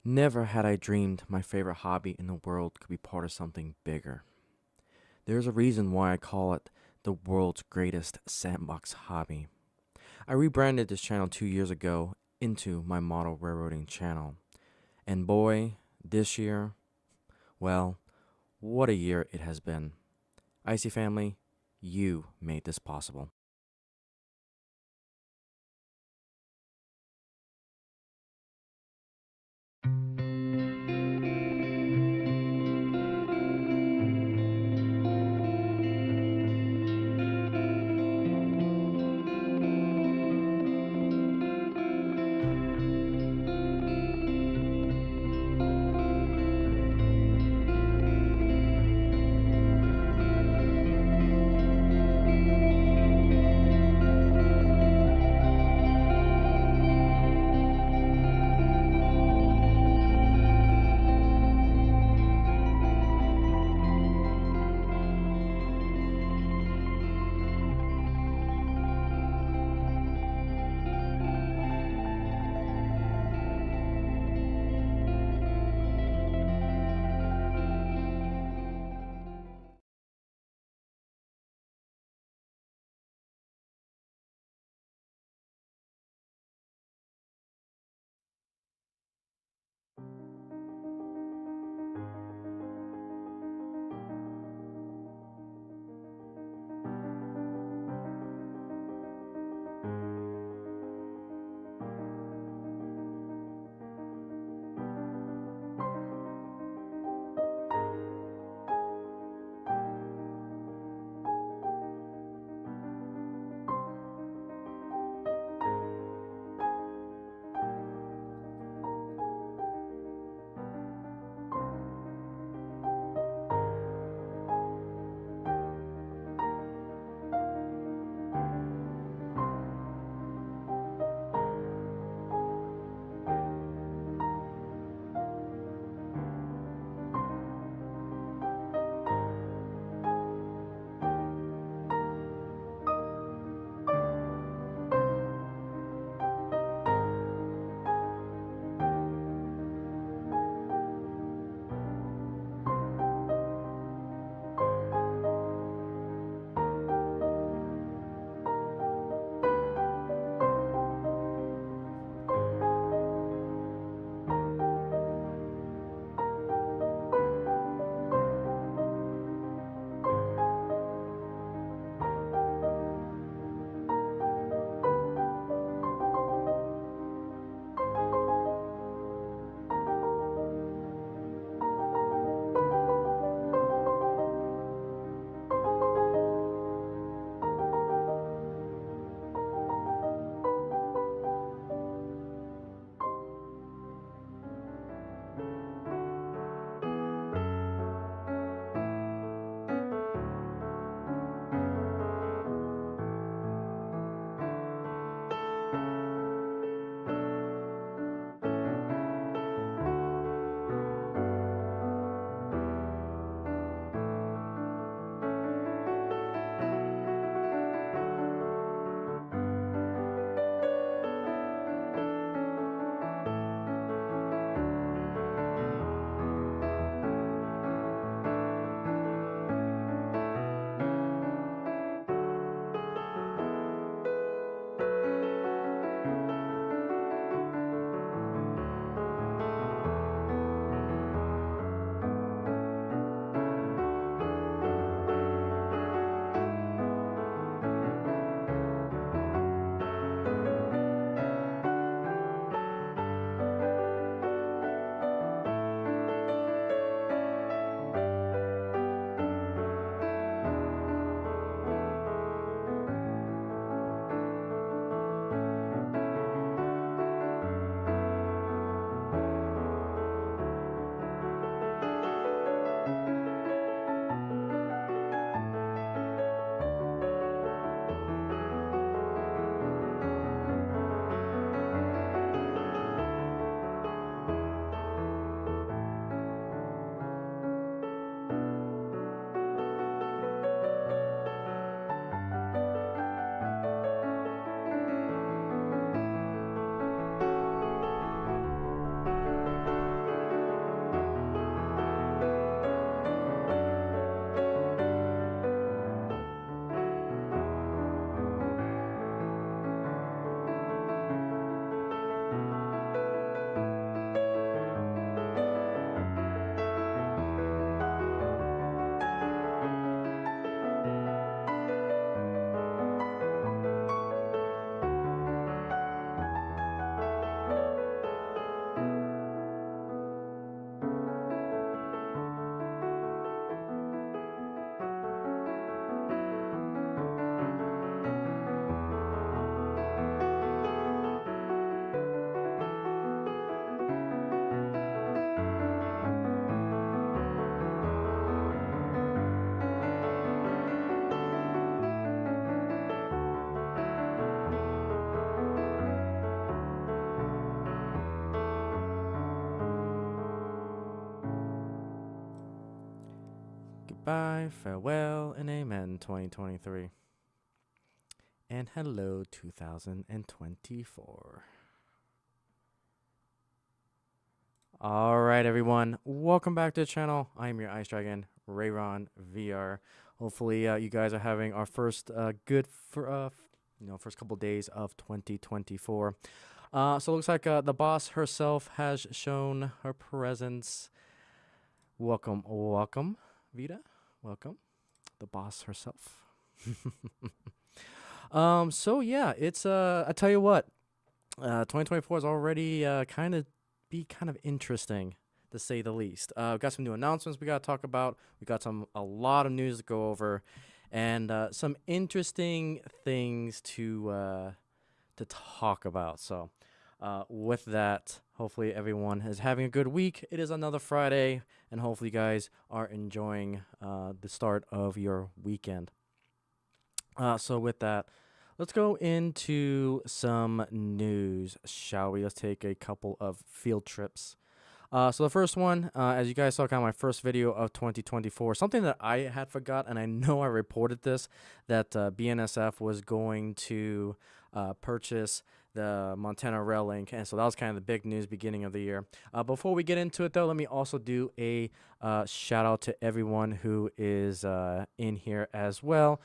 Never had I dreamed my favorite hobby in the world could be part of something bigger. There's a reason why I call it the world's greatest sandbox hobby. I rebranded this channel 2 years ago into my model railroading channel. And boy, this year, well, what a year it has been. Icey family, you made this possible. goodbye, farewell, and amen 2023. And hello 2024. Alright everyone, welcome back to the channel. I am your Ice Dragon, rayronvr. Hopefully you guys are having our first good for first couple days of 2024. So it looks like the boss herself has shown her presence. Welcome, Vita. Welcome, the boss herself. So yeah, it's I tell you what, 2024 is already kind of interesting, to say the least. We've got some new announcements we got to talk about. We got a lot of news to go over, and some interesting things to talk about. So, with that, hopefully everyone is having a good week. It is another Friday, and hopefully you guys are enjoying the start of your weekend. So with that, let's go into some news, shall we? Let's take a couple of field trips. So the first one, as you guys saw, kind of my first video of 2024, something that I had forgot, and I know I reported this, that BNSF was going to purchase the Montana Rail Link, and so that was kind of the big news beginning of the year. Before we get into it, though, let me also do a shout out to everyone who is in here as well.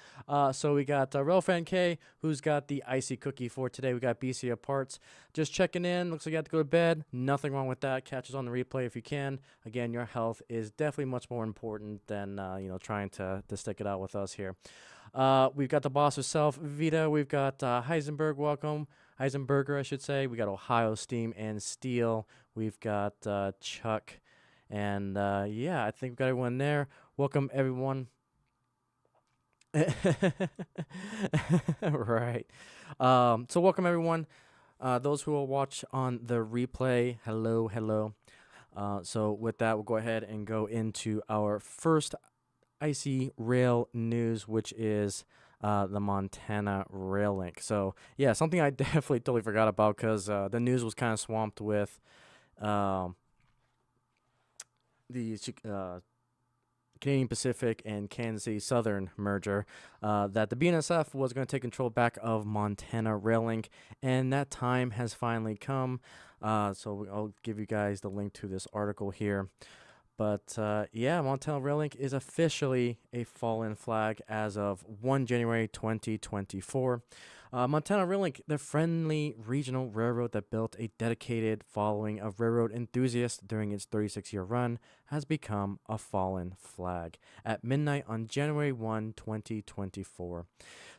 So we got Railfan K, who's got the Icey cookie for today. We got BC Parts just checking in. Looks like you have to go to bed. Nothing wrong with that. Catch us on the replay if you can. Again, your health is definitely much more important than trying to stick it out with us here. We've got the boss herself, Vita. We've got Heisenberg, welcome. Heisenberger, I should say. We got Ohio Steam and Steel. We've got Chuck. And yeah, I think we've got everyone there. Welcome, everyone. Right. So welcome, everyone. Those who will watch on the replay, hello. So with that, we'll go ahead and go into our first Icey rail news, which is the Montana Rail Link. So yeah, something I definitely totally forgot about, because the news was kind of swamped with the Canadian Pacific and Kansas City Southern merger, that the BNSF was going to take control back of Montana Rail Link, and that time has finally come. So I'll give you guys the link to this article here. But yeah, Montana Rail Link is officially a fallen flag as of 1 January 2024. Montana Rail Link, the friendly regional railroad that built a dedicated following of railroad enthusiasts during its 36-year run, has become a fallen flag at midnight on January 1, 2024.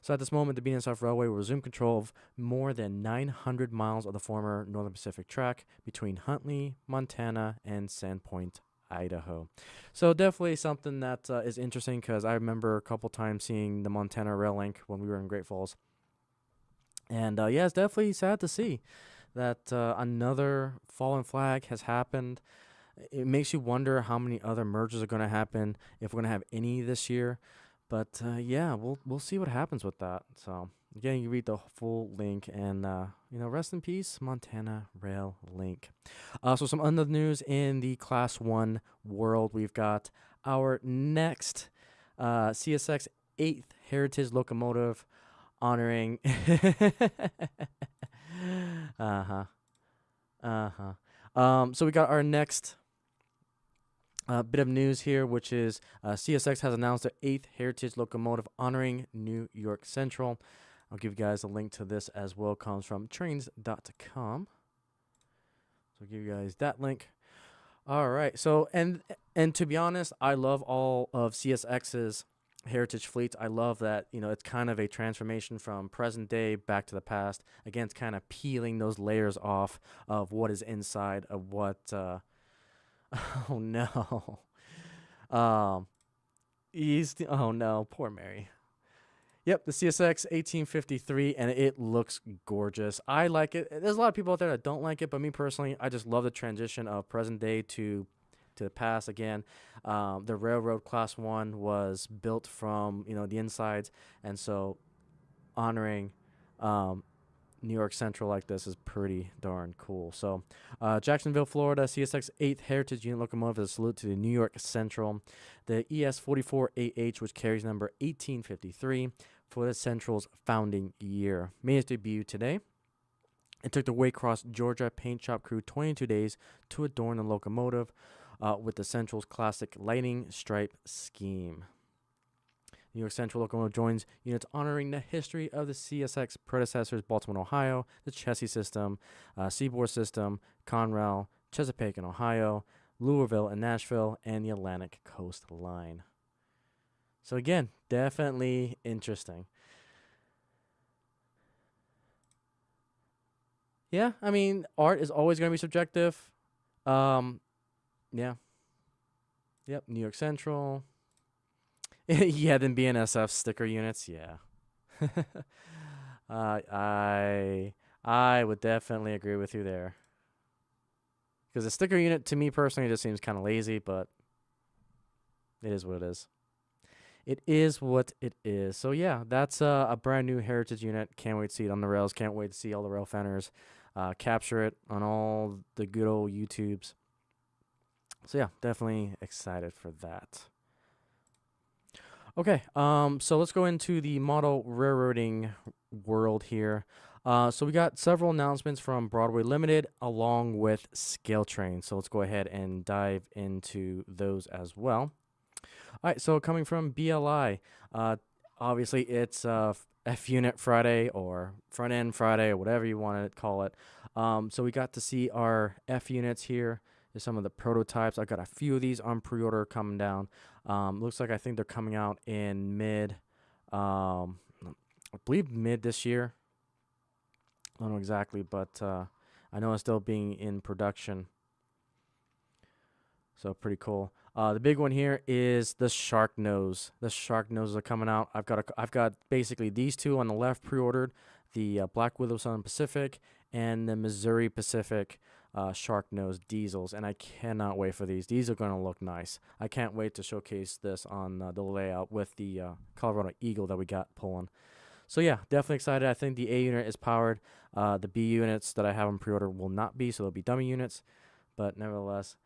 So at this moment, the BNSF Railway will resume control of more than 900 miles of the former Northern Pacific track between Huntley, Montana, and Sandpoint, Idaho. So definitely something that is interesting, because I remember a couple times seeing the Montana Rail Link when we were in Great Falls. And yeah, it's definitely sad to see that another fallen flag has happened. It makes you wonder how many other mergers are going to happen, if we're going to have any this year. But yeah, we'll see what happens with that. So again, you read the full link, and rest in peace, Montana Rail Link. So some other news in the Class 1 world. We've got our next CSX 8th Heritage Locomotive honoring so we got our next bit of news here, which is CSX has announced the 8th Heritage Locomotive honoring New York Central. I'll give you guys a link to this as well. It comes from trains.com. So I'll give you guys that link. All right. So, and to be honest, I love all of CSX's heritage fleets. I love that, it's kind of a transformation from present day back to the past. Again, it's kind of peeling those layers off of what is inside of what, oh no. Oh no, poor Mary. Yep, the CSX 1853, and it looks gorgeous. I like it. There's a lot of people out there that don't like it, but me personally, I just love the transition of present day to the past. Again, the railroad Class 1 was built from the insides, and so honoring New York Central like this is pretty darn cool. So, Jacksonville, Florida, CSX 8th Heritage Unit Locomotive is a salute to the New York Central. The ES44AH, which carries number 1853 for the Central's founding year. Made its debut today. It took the Waycross, Georgia paint shop crew 22 days to adorn the locomotive with the Central's classic lightning stripe scheme. New York Central locomotive joins units honoring the history of the CSX predecessors: Baltimore, Ohio, the Chessie System, Seaboard System, Conrail, Chesapeake in Ohio, Louisville and Nashville, and the Atlantic Coast Line. So again, definitely interesting. Yeah, I mean, art is always going to be subjective. Yeah. Yep, New York Central. Yeah, then BNSF sticker units. Yeah. I would definitely agree with you there. Because the sticker unit, to me personally, just seems kind of lazy, but it is what it is. It is what it is. So yeah, that's a brand new heritage unit. Can't wait to see it on the rails. Can't wait to see all the rail fanners capture it on all the good old YouTubes. So yeah, definitely excited for that. Okay, so let's go into the model railroading world here. So we got several announcements from Broadway Limited along with Scale Train. So let's go ahead and dive into those as well. All right, so coming from BLI, obviously it's F Unit Friday or Front End Friday or whatever you want to call it. So we got to see our F units here. There's some of the prototypes. I got a few of these on pre-order coming down. Looks like I think they're coming out in I believe mid this year. I don't know exactly, but I know it's still being in production. So pretty cool. The big one here is the Shark Nose. The Shark Noses are coming out. I've got basically these two on the left pre-ordered, the Black Widow Southern Pacific and the Missouri Pacific Shark Nose diesels, and I cannot wait for these. These are going to look nice. I can't wait to showcase this on the layout with the Colorado Eagle that we got pulling. So yeah, definitely excited. I think the A unit is powered. The B units that I have on pre-order will not be, so they'll be dummy units, but nevertheless,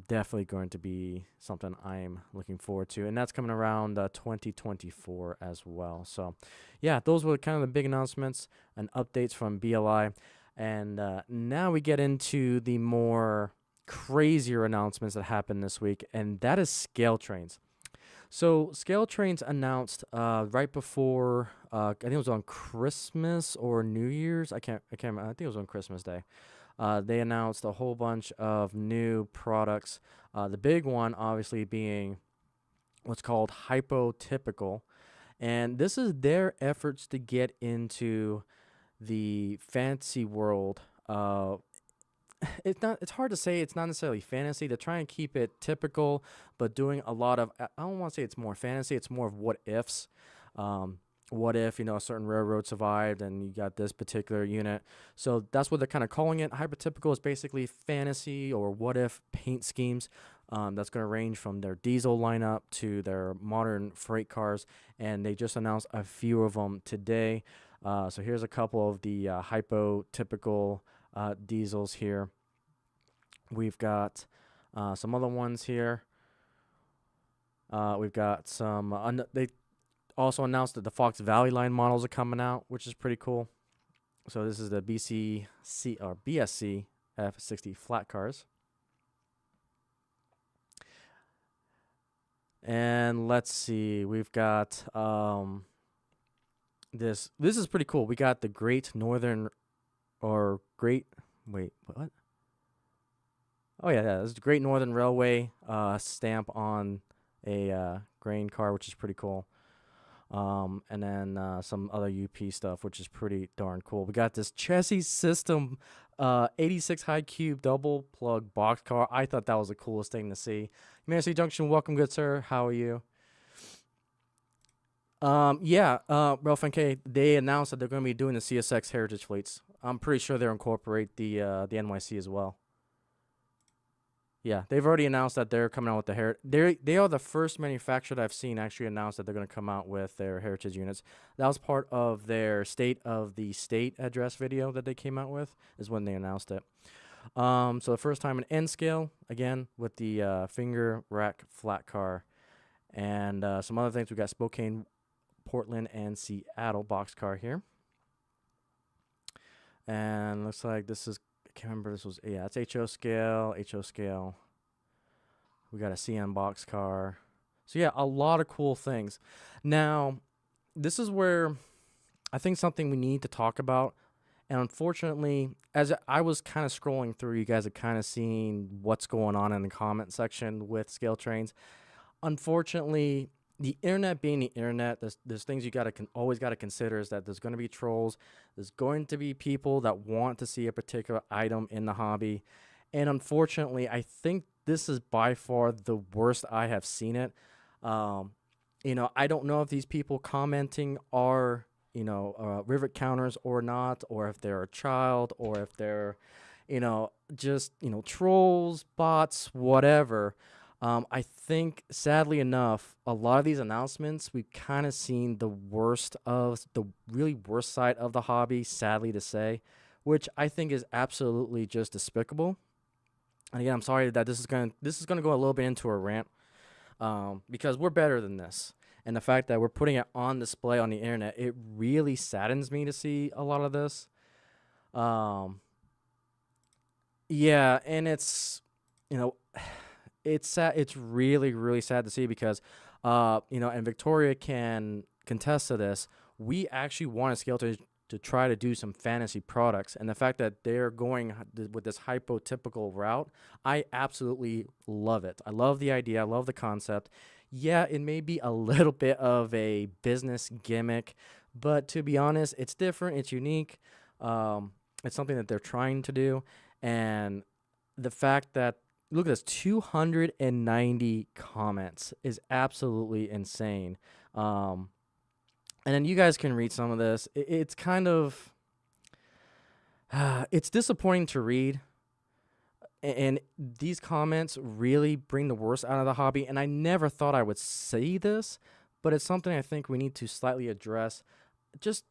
definitely going to be something I'm looking forward to, and that's coming around 2024 as well. So yeah, those were kind of the big announcements and updates from BLI. And now we get into the more crazier announcements that happened this week, and that is Scale Trains. So Scale Trains announced right before I think it was on Christmas or New Year's. I can't remember. I think it was on Christmas Day. They announced a whole bunch of new products. The big one, obviously, being what's called hypotypical, and this is their efforts to get into the fantasy world. It's hard to say. It's not necessarily fantasy. They're trying to keep it typical, but doing a lot of, I don't want to say it's more fantasy. It's more of what ifs. What if, a certain railroad survived and you got this particular unit? So that's what they're kind of calling it. Hypertypical is basically fantasy or what if paint schemes. That's going to range from their diesel lineup to their modern freight cars. And they just announced a few of them today. So here's a couple of the hypotypical diesels here. We've got some other ones here. We've got some, they also announced that the Fox Valley line models are coming out, which is pretty cool. So this is the BSC F60 flat cars. And let's see, we've got this is pretty cool. We got the Great Northern or Great wait, what? Oh yeah, this is the Great Northern Railway stamp on a grain car, which is pretty cool. And then some other UP stuff, which is pretty darn cool. We got this Chessie System 86 high cube double plug box car. I thought that was the coolest thing to see. Mercy Junction, welcome, good sir. How are you? Ralph and K, they announced that they're going to be doing the CSX heritage fleets. I'm pretty sure they'll incorporate the NYC as well. Yeah, they've already announced that they're coming out with the They are the first manufacturer that I've seen actually announce that they're going to come out with their heritage units. That was part of their state of the state address video that they came out with. Is when they announced it. So the first time in N scale again with the finger rack flat car, and some other things. We got Spokane, Portland, and Seattle boxcar here. And looks like this is, I can't remember, this was, yeah, it's HO scale, HO scale. We got a CN boxcar. So yeah, a lot of cool things. Now, this is where I think something we need to talk about. And unfortunately, as I was kind of scrolling through, you guys have kind of seen what's going on in the comment section with scale trains. Unfortunately, the internet being the internet, there's things you always got to consider is that there's going to be trolls. There's going to be people that want to see a particular item in the hobby. And unfortunately, I think this is by far the worst I have seen it. I don't know if these people commenting are, rivet counters or not, or if they're a child, or if they're, just, trolls, bots, whatever. I think, sadly enough, a lot of these announcements, we've kind of seen the worst of the really worst side of the hobby, sadly to say, which I think is absolutely just despicable. And again, I'm sorry that this is gonna go a little bit into a rant, because we're better than this. And the fact that we're putting it on display on the internet, it really saddens me to see a lot of this. Yeah, and it's, you know, it's sad. It's really, really sad to see because, and Victoria can contest to this. We actually want to scale to try to do some fantasy products, and the fact that they're going with this hypotypical route, I absolutely love it. I love the idea. I love the concept. Yeah, it may be a little bit of a business gimmick, but to be honest, it's different. It's unique. It's something that they're trying to do, and the fact that, look at this, 290 comments is absolutely insane. And then you guys can read some of this. It's kind of, it's disappointing to read. And these comments really bring the worst out of the hobby. And I never thought I would say this, but it's something I think we need to slightly address. Just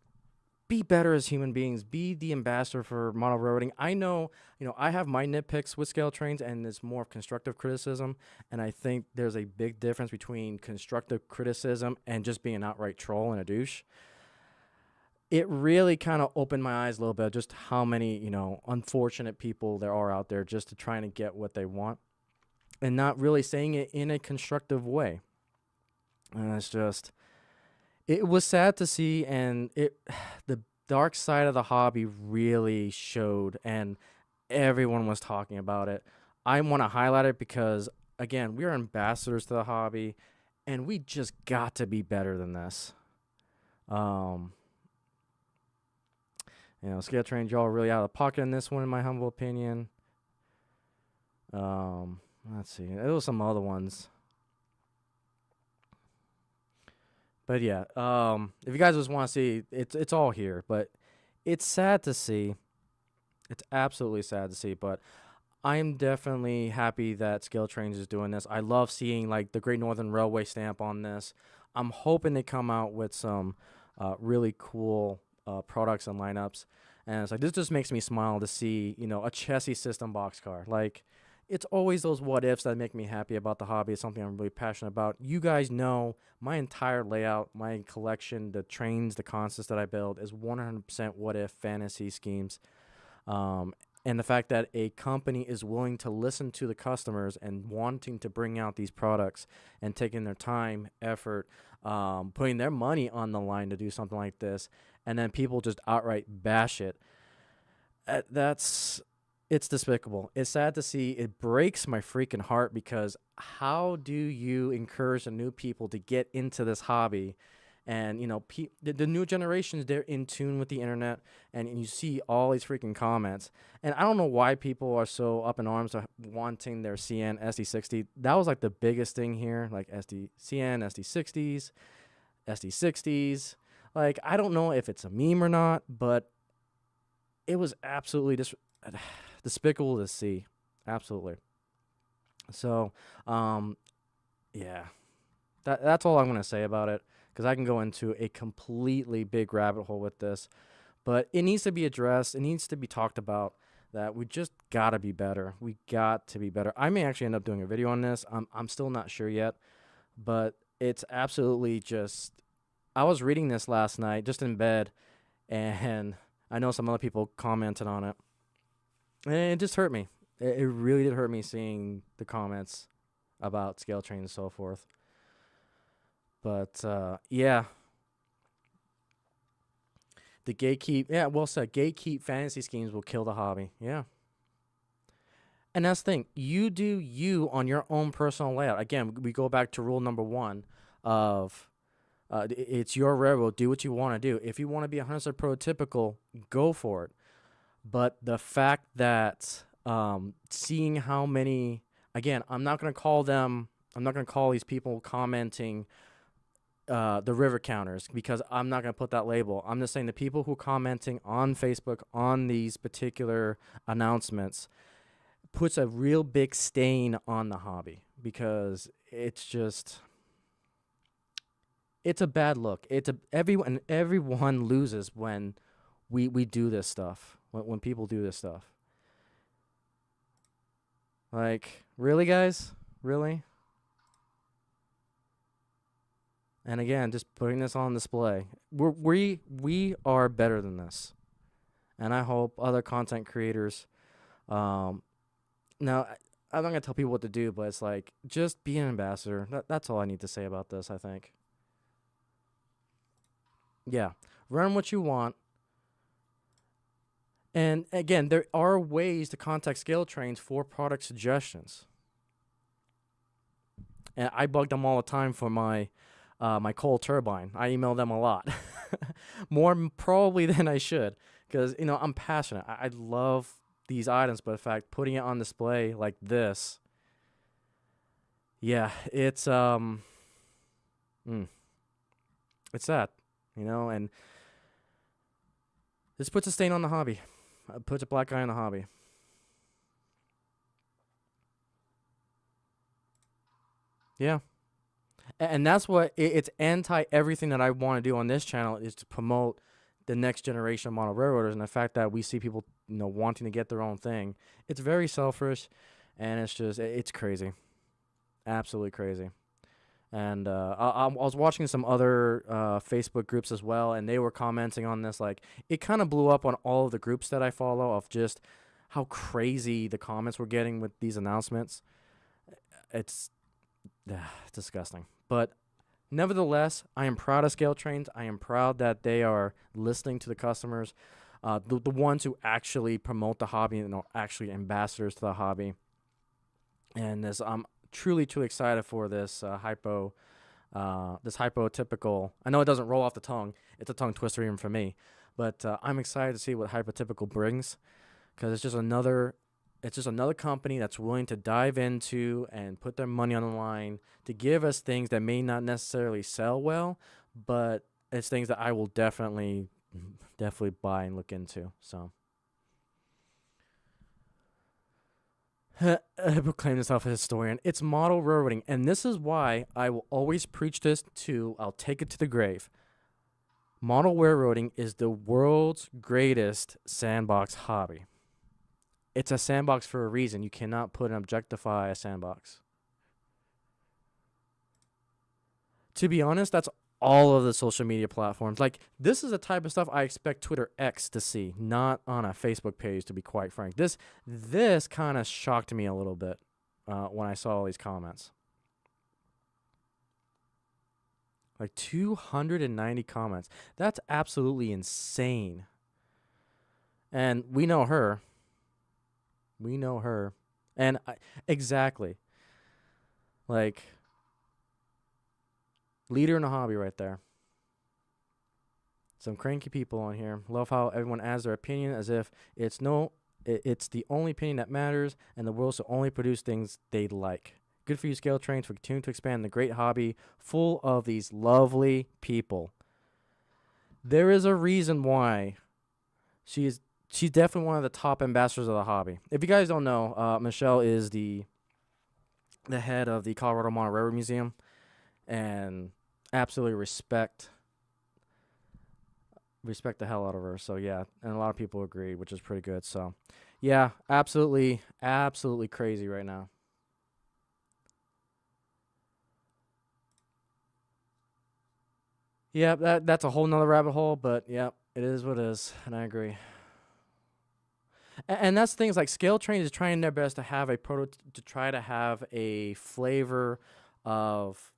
be better as human beings. Be the ambassador for model railroading. I know, I have my nitpicks with scale trains, and it's more of constructive criticism. And I think there's a big difference between constructive criticism and just being an outright troll and a douche. It really kind of opened my eyes a little bit, just how many, unfortunate people there are out there just to trying to get what they want and not really saying it in a constructive way. And it's just, it was sad to see, and the dark side of the hobby really showed, and everyone was talking about it. I want to highlight it because, again, we are ambassadors to the hobby, and we just got to be better than this. Scale train y'all really out of the pocket in this one, in my humble opinion. Let's see. There was some other ones. But yeah, if you guys just want to see, it's all here. But it's sad to see. It's absolutely sad to see. But I'm definitely happy that Scale Trains is doing this. I love seeing like the Great Northern Railway stamp on this. I'm hoping they come out with some really cool products and lineups. And it's like, this just makes me smile to see, a chassis system boxcar. Like, it's always those what ifs that make me happy about the hobby. It's something I'm really passionate about. You guys know my entire layout, my collection, the trains, the concepts that I build is 100% what if fantasy schemes. And the fact that a company is willing to listen to the customers and wanting to bring out these products and taking their time, effort, putting their money on the line to do something like this, and then people just outright bash it. It's despicable. It's sad to see. It breaks my freaking heart because how do you encourage the new people to get into this hobby? And, the new generations, they're in tune with the internet, and you see all these freaking comments. And I don't know why people are so up in arms of wanting their CN SD60. That was like the biggest thing here, like CN SD60s, SD60s. Like, I don't know if it's a meme or not, but it was absolutely despicable to see. Absolutely. So, um, yeah, that's all I'm gonna say about it because I can go into a completely big rabbit hole with this. But it needs to be addressed. It needs to be talked about. That we just gotta be better. We got to be better. I may actually end up doing a video on this. I'm still not sure yet, but it's absolutely just. I was reading this last night just in bed, and I know some other people commented on it, and it just hurt me. It really did hurt me seeing the comments about scale train and so forth. But yeah, the gatekeep. Yeah, well said. Gatekeep fantasy schemes will kill the hobby. Yeah. And that's the thing. You do you on your own personal layout. Again, we go back to rule number one of it's your railroad. Do what you want to do. If you want to be 100% prototypical, go for it. But the fact that seeing how many, again, I'm not going to call them, I'm not going to call these people commenting the river counters because I'm not going to put that label. I'm just saying the people who are commenting on Facebook on these particular announcements puts a real big stain on the hobby because it's just it's a bad look. It's a everyone loses when we do this stuff. When people do this stuff. Like, really guys? Really? And again, just putting this on display. We are better than this. And I hope other content creators um now I'm not gonna tell people what to do, but it's like just be an ambassador. That's all I need to say about this, I think. Yeah. Run what you want. And again, there are ways to contact scale trains for product suggestions. And I bug them all the time for my coal turbine. I email them a lot, more probably than I should, because I'm passionate. I love these items, but in fact, putting it on display like this, yeah, mm, it's sad, and this puts a stain on the hobby. Puts a black eye on the hobby. Yeah. And that's what it's anti everything that I want to do on this channel is to promote the next generation of model railroaders and the fact that we see people wanting to get their own thing. It's very selfish, and it's just it's crazy, absolutely crazy. And I was watching some other Facebook groups as well, and they were commenting on this. Like it kind of blew up on all of the groups that I follow of just how crazy the comments were getting with these announcements. It's disgusting. But nevertheless, I am proud of Scale Trains. I am proud that they are listening to the customers, the ones who actually promote the hobby and are actually ambassadors to the hobby. And I'm truly, truly excited for this this hypotypical. I know it doesn't roll off the tongue. It's a tongue twister even for me. But I'm excited to see what hypotypical brings because it's just another company that's willing to dive into and put their money on the line to give us things that may not necessarily sell well, but it's things that I will definitely buy and look into. So I proclaim myself a historian. It's model railroading, and this is why I will always preach this too. I'll take it to the grave. Model railroading is the world's greatest sandbox hobby. It's a sandbox for a reason. You cannot put and objectify a sandbox. To be honest, that's all of the social media platforms. Like, this is the type of stuff I expect Twitter X to see, not on a Facebook page, to be quite frank. This kind of shocked me a little bit when I saw all these comments. Like 290 comments. That's absolutely insane. And we know her. We know her. And exactly. Like, leader in a hobby right there. Some cranky people on here. Love how everyone adds their opinion as if it's the only opinion that matters and the world should only produce things they like. Good for you, Scale Trains, for continuing to expand the great hobby full of these lovely people. There is a reason why she's definitely one of the top ambassadors of the hobby. If you guys don't know, Michelle is the the head of the Colorado Model Railroad Museum, and absolutely respect the hell out of her. So yeah, and a lot of people agreed, which is pretty good. So yeah, absolutely crazy right now. Yeah, that's a whole nother rabbit hole, but yeah, it is what it is, and I agree. And that's things like Scale Train is trying their best to have a to try to have a flavor of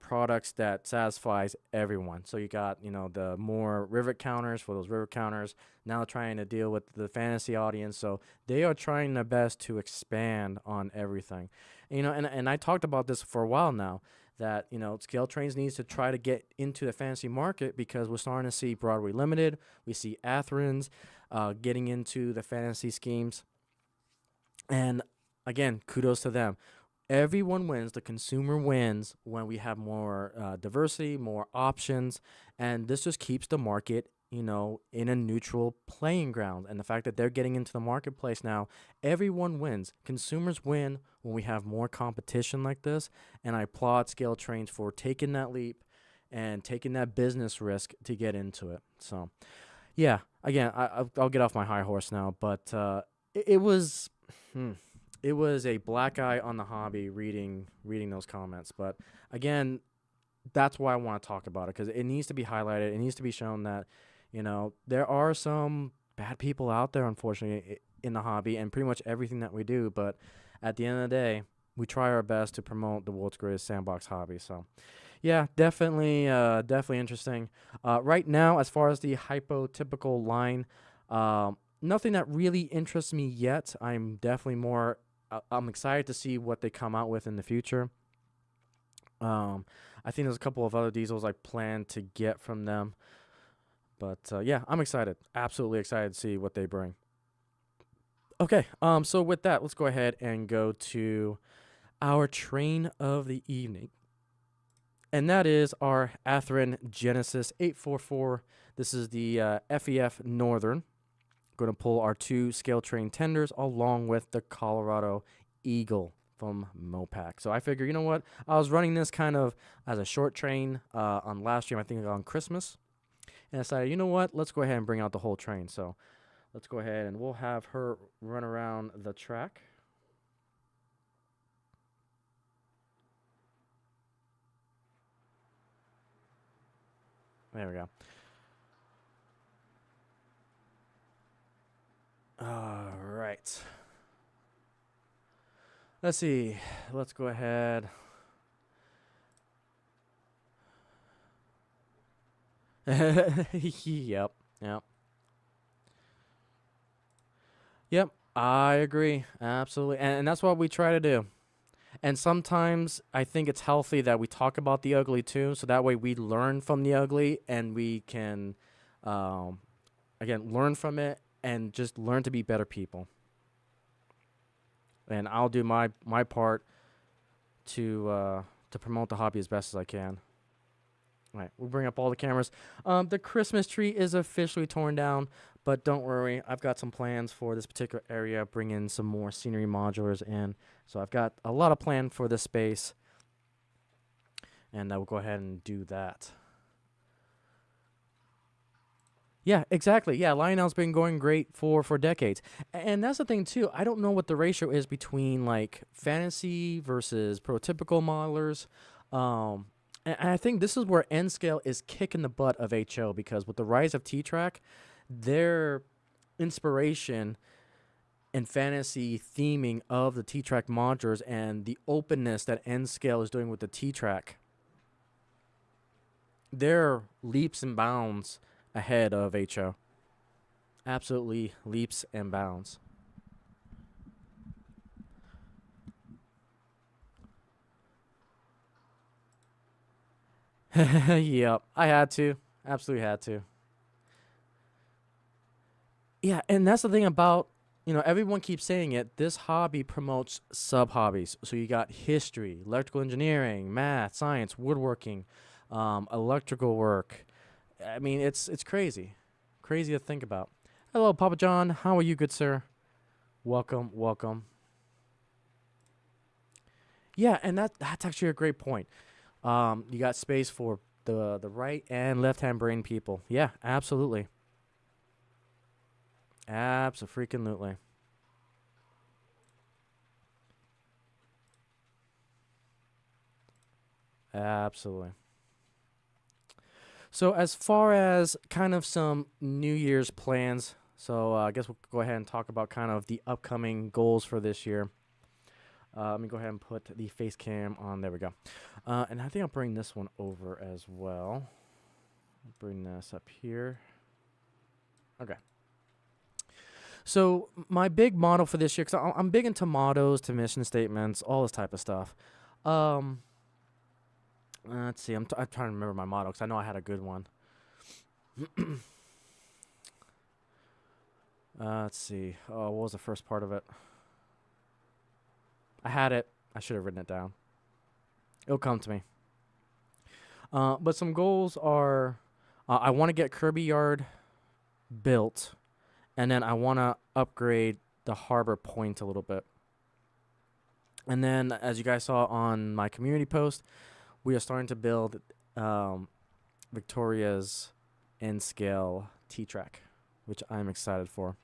products that satisfies everyone. So you got the more rivet counters for those rivet counters. Now trying to deal with the fantasy audience. So they are trying their best to expand on everything. And I talked about this for a while now. That Scale Trains needs to try to get into the fantasy market because we're starting to see Broadway Limited, we see Atherins, getting into the fantasy schemes. And again, kudos to them. Everyone wins. The consumer wins when we have more diversity, more options, and this just keeps the market, in a neutral playing ground. And the fact that they're getting into the marketplace now, everyone wins. Consumers win when we have more competition like this. And I applaud Scale Trains for taking that leap and taking that business risk to get into it. So yeah, again, I'll get off my high horse now, but it was hmm, it was a black eye on the hobby reading those comments. But again, that's why I want to talk about it because it needs to be highlighted. It needs to be shown that there are some bad people out there, unfortunately, in the hobby and pretty much everything that we do. But at the end of the day, we try our best to promote the world's greatest sandbox hobby. So yeah, definitely interesting. Right now, as far as the hypotypical line, nothing that really interests me yet. I'm definitely more. I'm excited to see what they come out with in the future. Um, I think there's a couple of other diesels I plan to get from them, but yeah, I'm excited. Absolutely excited to see what they bring. Okay. So with that, let's go ahead and go to our train of the evening. And that is our Atherin Genesis 844. This is the FEF Northern. Going to pull our two scale train tenders along with the Colorado Eagle from Mopac. So I figure, you know what? I was running this kind of as a short train on last stream, I think on Christmas. And I decided, you know what? Let's go ahead and bring out the whole train. So let's go ahead and we'll have her run around the track. There we go. All right. Let's see. Let's go ahead. Yep. Yep. Yep. I agree. Absolutely. And that's what we try to do. And sometimes I think it's healthy that we talk about the ugly too. So that way we learn from the ugly and we can, um, again, learn from it and just learn to be better people. And I'll do my part to promote the hobby as best as I can. All right, we'll bring up all the cameras. The Christmas tree is officially torn down, but don't worry, I've got some plans for this particular area. Bring in some more scenery modulars in, so I've got a lot of plan for this space, and I will go ahead and do that. Yeah, exactly. Yeah, Lionel's been going great for decades. And that's the thing too. I don't know what the ratio is between like fantasy versus prototypical modelers. And I think this is where N Scale is kicking the butt of HO because with the rise of T-Track, their inspiration and fantasy theming of the T-Track modulars and the openness that N Scale is doing with the T-Track, they're leaps and bounds ahead of HO. Absolutely leaps and bounds. Yep, I had to. Absolutely had to. Yeah, and that's the thing about, everyone keeps saying it. This hobby promotes sub hobbies. So you got history, electrical engineering, math, science, woodworking, electrical work. I mean, it's crazy. Crazy to think about. Hello, Papa John. How are you, good sir? Welcome, welcome. Yeah, and that's actually a great point. You got space for the right and left hand brain people. Yeah, absolutely, absolutely. Absolutely. So as far as kind of some New Year's plans, so I guess we'll go ahead and talk about kind of the upcoming goals for this year. Let me go ahead and put the face cam on. There we go. And I think I'll bring this one over as well. Bring this up here. Okay. So my big motto for this year, because I'm big into mottos, to mission statements, all this type of stuff. Um, let's see. I'm trying to remember my motto because I know I had a good one. Let's see. Oh, what was the first part of it? I had it. I should have written it down. It'll come to me. But some goals are, I want to get Kirby Yard built, and then I want to upgrade the harbor point a little bit. And then, as you guys saw on my community post, we are starting to build Victoria's N scale T track, which I'm excited for.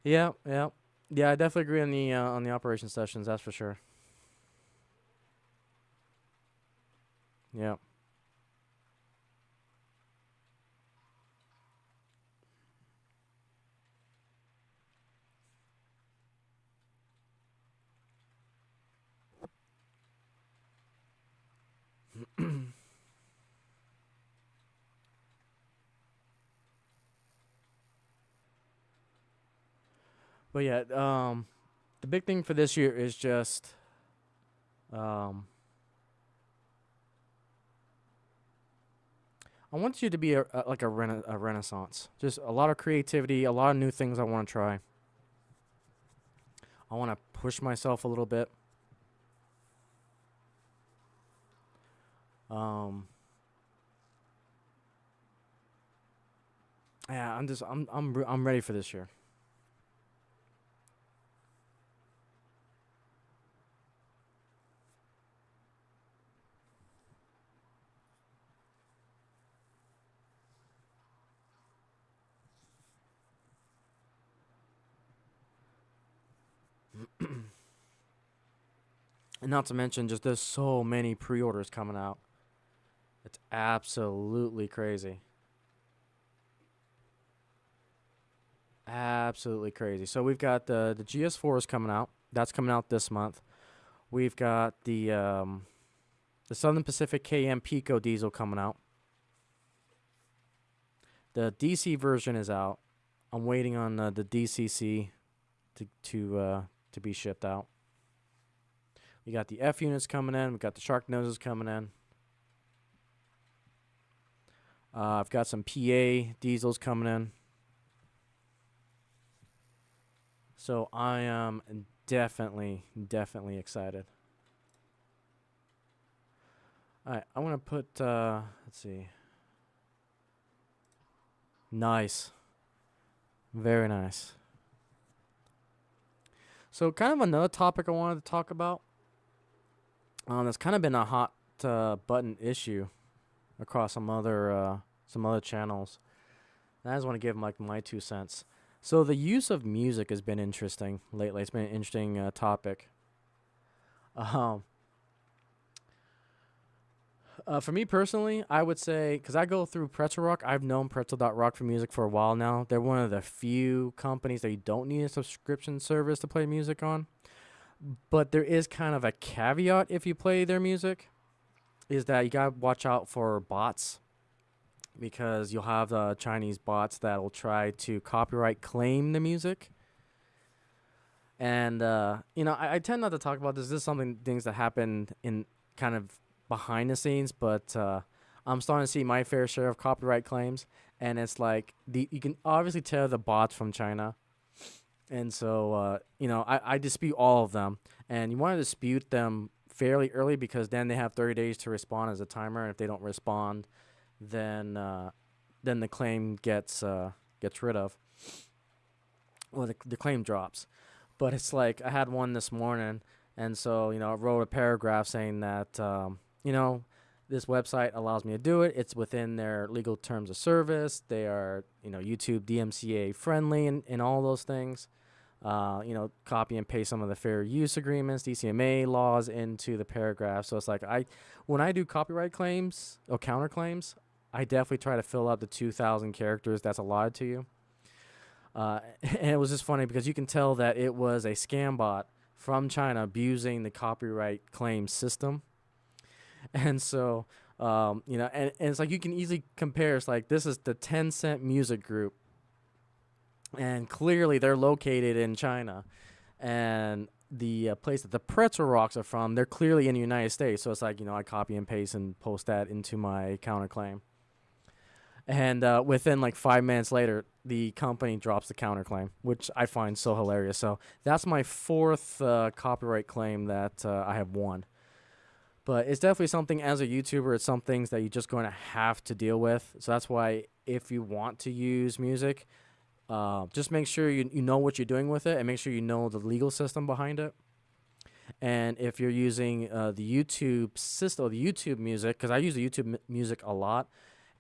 Yeah, yeah, yeah. I definitely agree on the operation sessions. That's for sure. Yeah. But yeah, the big thing for this year is just um, I want you to be like a renaissance. Just a lot of creativity, a lot of new things I want to try. I want to push myself a little bit. Um, yeah, I'm ready for this year. And not to mention, just there's so many pre-orders coming out. It's absolutely crazy. Absolutely crazy. So we've got the GS4 is coming out. That's coming out this month. We've got the Southern Pacific KM Pico diesel coming out. The DC version is out. I'm waiting on the DCC to be shipped out. We got the F units coming in. We got the shark noses coming in. I've got some PA diesels coming in. So I am definitely excited. All right, I want to put. Let's see. Nice, very nice. So kind of another topic I wanted to talk about. That's kind of been a hot button issue across some other channels. And I just want to give like my 2 cents. So the use of music has been interesting lately. It's been an interesting topic. Um, for me personally, I would say because I go through Pretzel Rock. I've known Pretzel.rock for music for a while now. They're one of the few companies that you don't need a subscription service to play music on. But there is kind of a caveat if you play their music, is that you gotta watch out for bots because you'll have Chinese bots that will try to copyright claim the music. And I tend not to talk about this. This is something things that happen in kind of behind the scenes, but I'm starting to see my fair share of copyright claims, and it's like you can obviously tell the bots from China, and so I dispute all of them, and you want to dispute them fairly early because then they have 30 days to respond as a timer. And if they don't respond, then then the claim gets rid of. Well, the claim drops. But it's like I had one this morning, and so I wrote a paragraph saying that this website allows me to do it. It's within their legal terms of service. They are YouTube DMCA friendly and all those things. Copy and paste some of the fair use agreements, DCMA laws into the paragraph. So it's like when I do copyright claims or counterclaims, I definitely try to fill out the 2,000 characters that's allotted to you. And it was just funny because you can tell that it was a scam bot from China abusing the copyright claim system. And so, and it's like you can easily compare. It's like this is the 10 Cent Music Group, and clearly they're located in China. And the place that the Pretzel Rocks are from, they're clearly in the United States. So it's like, I copy and paste and post that into my counterclaim. And within like 5 minutes later, the company drops the counterclaim, which I find so hilarious. So that's my fourth copyright claim that I have won. But it's definitely something as a YouTuber, it's some things that you're just going to have to deal with. So that's why if you want to use music, just make sure you know what you're doing with it and make sure you know the legal system behind it. And if you're using the YouTube system or the YouTube music, because I use the YouTube music a lot,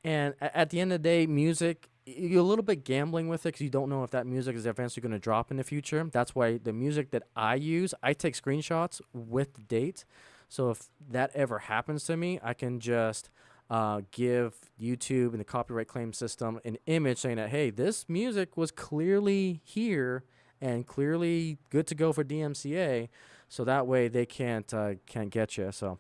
and at the end of the day, music, you're a little bit gambling with it because you don't know if that music is eventually going to drop in the future. That's why the music that I use, I take screenshots with the date. So if that ever happens to me, I can just give YouTube and the copyright claim system an image saying that, hey, this music was clearly here and clearly good to go for DMCA. So that way they can't get you. So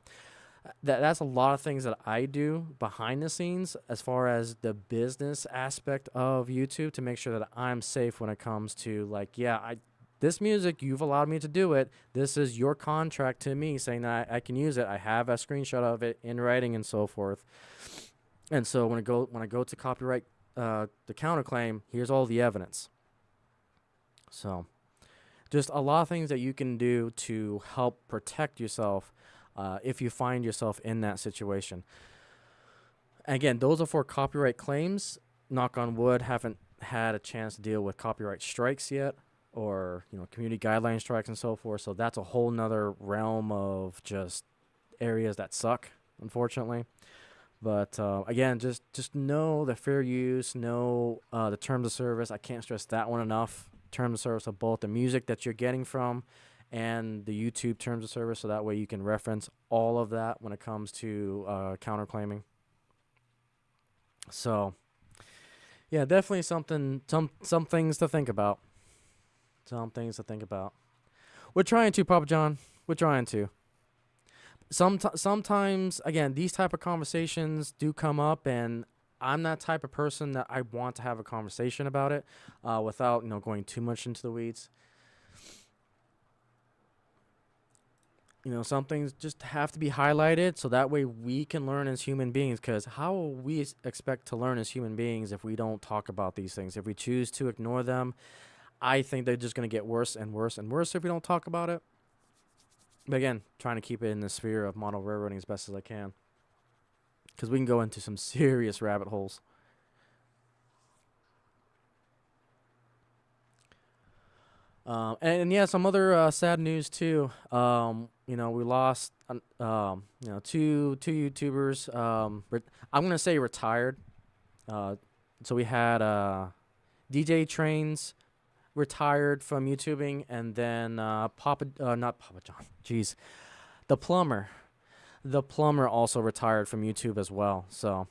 that's a lot of things that I do behind the scenes as far as the business aspect of YouTube to make sure that I'm safe when it comes to this music, you've allowed me to do it. This is your contract to me saying that I can use it. I have a screenshot of it in writing and so forth. And so when I go to copyright the counterclaim, here's all the evidence. So just a lot of things that you can do to help protect yourself if you find yourself in that situation. Again, those are for copyright claims. Knock on wood, haven't had a chance to deal with copyright strikes yet, or community guideline strikes and so forth. So that's a whole nother realm of just areas that suck, unfortunately. But again, just know the fair use, know the terms of service. I can't stress that one enough. Terms of service of both the music that you're getting from and the YouTube terms of service, so that way you can reference all of that when it comes to counterclaiming. So yeah, definitely some things to think about. Some things to think about. We're trying to, Papa John. We're trying to. Sometimes, again, these type of conversations do come up, and I'm that type of person that I want to have a conversation about it without going too much into the weeds. Some things just have to be highlighted so that way we can learn as human beings, because how will we expect to learn as human beings if we don't talk about these things? If we choose to ignore them, I think they're just going to get worse and worse and worse if we don't talk about it. But again, trying to keep it in the sphere of model railroading as best as I can, because we can go into some serious rabbit holes. And yeah, some other sad news too. We lost two YouTubers. I'm gonna say retired. So we had DJ Trains retired from YouTubing, and then not Papa John. Jeez, the plumber also retired from YouTube as well. So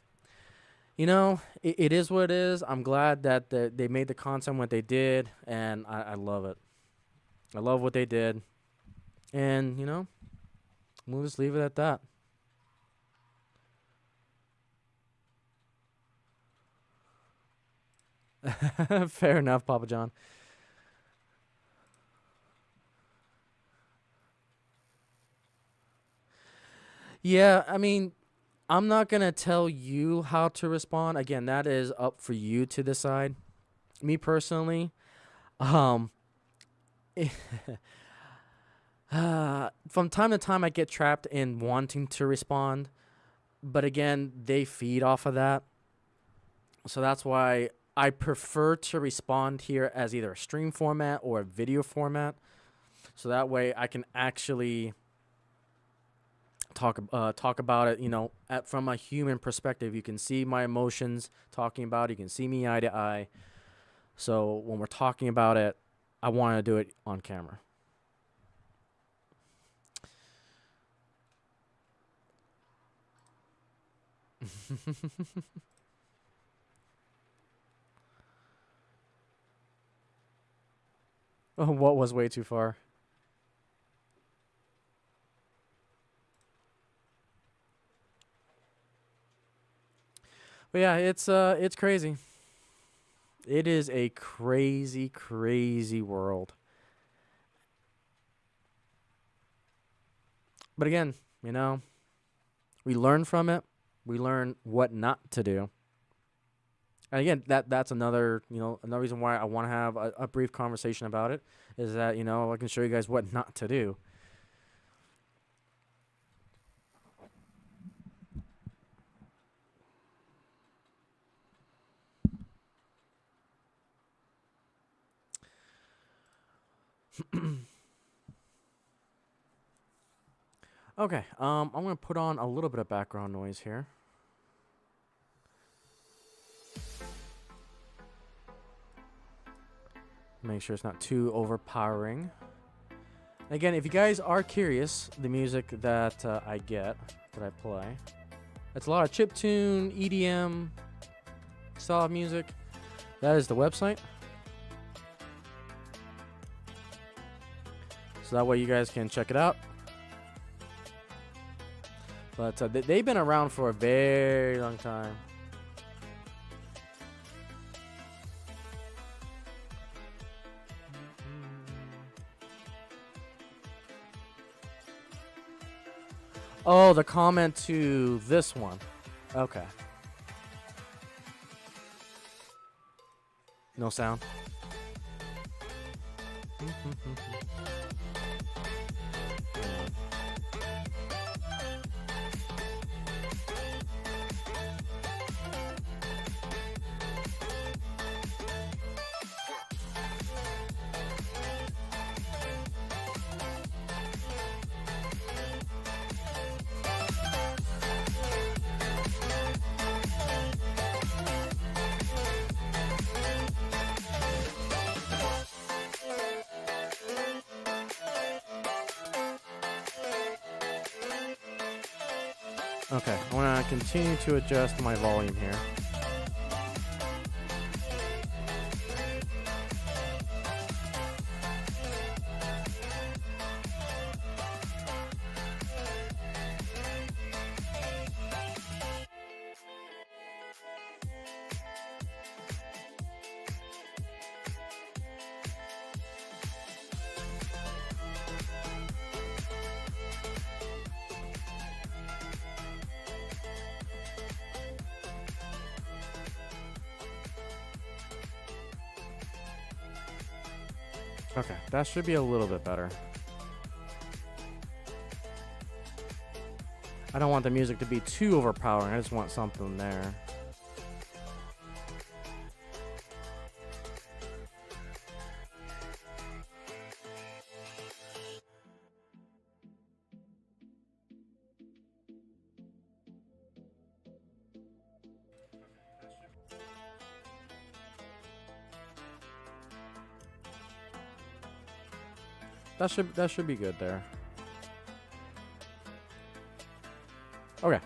it is what it is. I'm glad that they made the content what they did, and I love it. I love what they did, and we'll just leave it at that. Fair enough, Papa John. Yeah, I mean, I'm not going to tell you how to respond. Again, that is up for you to decide. Me personally, um From time to time, I get trapped in wanting to respond, but again, they feed off of that. So that's why I prefer to respond here as either a stream format or a video format. So that way I can actually talk about it, from a human perspective. You can see my emotions talking about it. You can see me eye to eye. So when we're talking about it, I want to do it on camera. Oh, what was way too far? But yeah, it's crazy. It is a crazy, crazy world. But again, we learn from it. We learn what not to do. And again, that's another reason why I want to have a brief conversation about it is that, I can show you guys what not to do. Okay, I'm going to put on a little bit of background noise here. Make sure it's not too overpowering. Again, if you guys are curious, the music that I play, it's a lot of chiptune, EDM style of music. That is the website. So that way you guys can check it out. But they've been around for a very long time. Oh, the comment to this one. Okay. No sound. Okay, I want to continue to adjust my volume here. Okay, that should be a little bit better. I don't want the music to be too overpowering. I just want something there. That should be good there. Okay.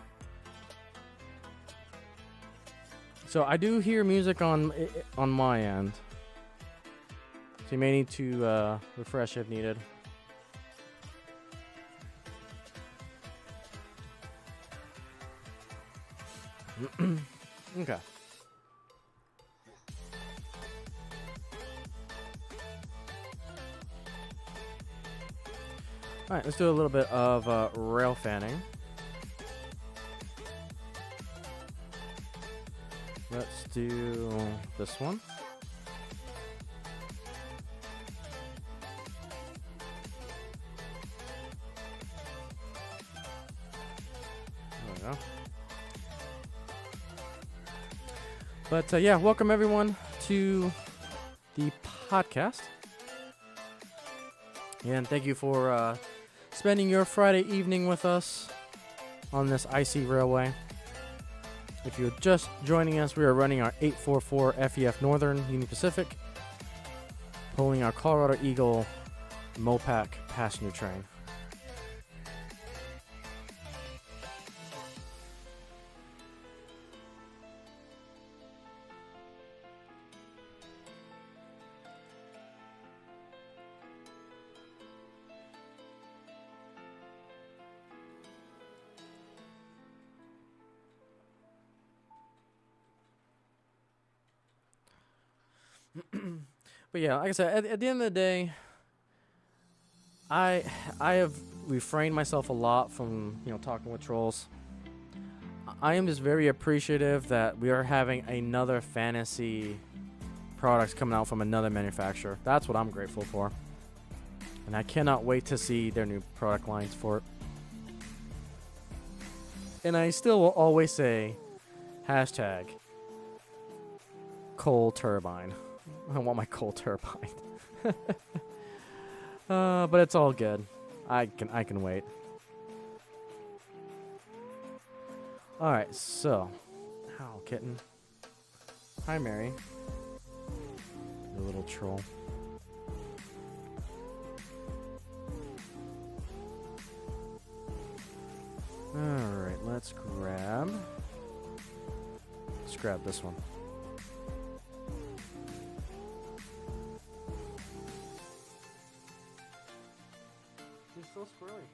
So I do hear music on my end. So you may need to refresh if needed. Okay. All right, let's do a little bit of rail fanning. Let's do this one. go. But yeah, welcome everyone to the podcast. And thank you for spending your Friday evening with us on this Icey Railway. If you're just joining us, we are running our 844 FEF Northern Union Pacific, pulling our Colorado Eagle Mopac passenger train. But yeah, like I said, at the end of the day, I have refrained myself a lot from talking with trolls. I am just very appreciative that we are having another fantasy products coming out from another manufacturer. That's what I'm grateful for, and I cannot wait to see their new product lines for it. And I still will always say, hashtag coal turbine. I want my coal turbine. But it's all good. I can wait. All right, so, how kitten? Hi, Mary. You little troll. All right, let's grab this one. She's so squirrely.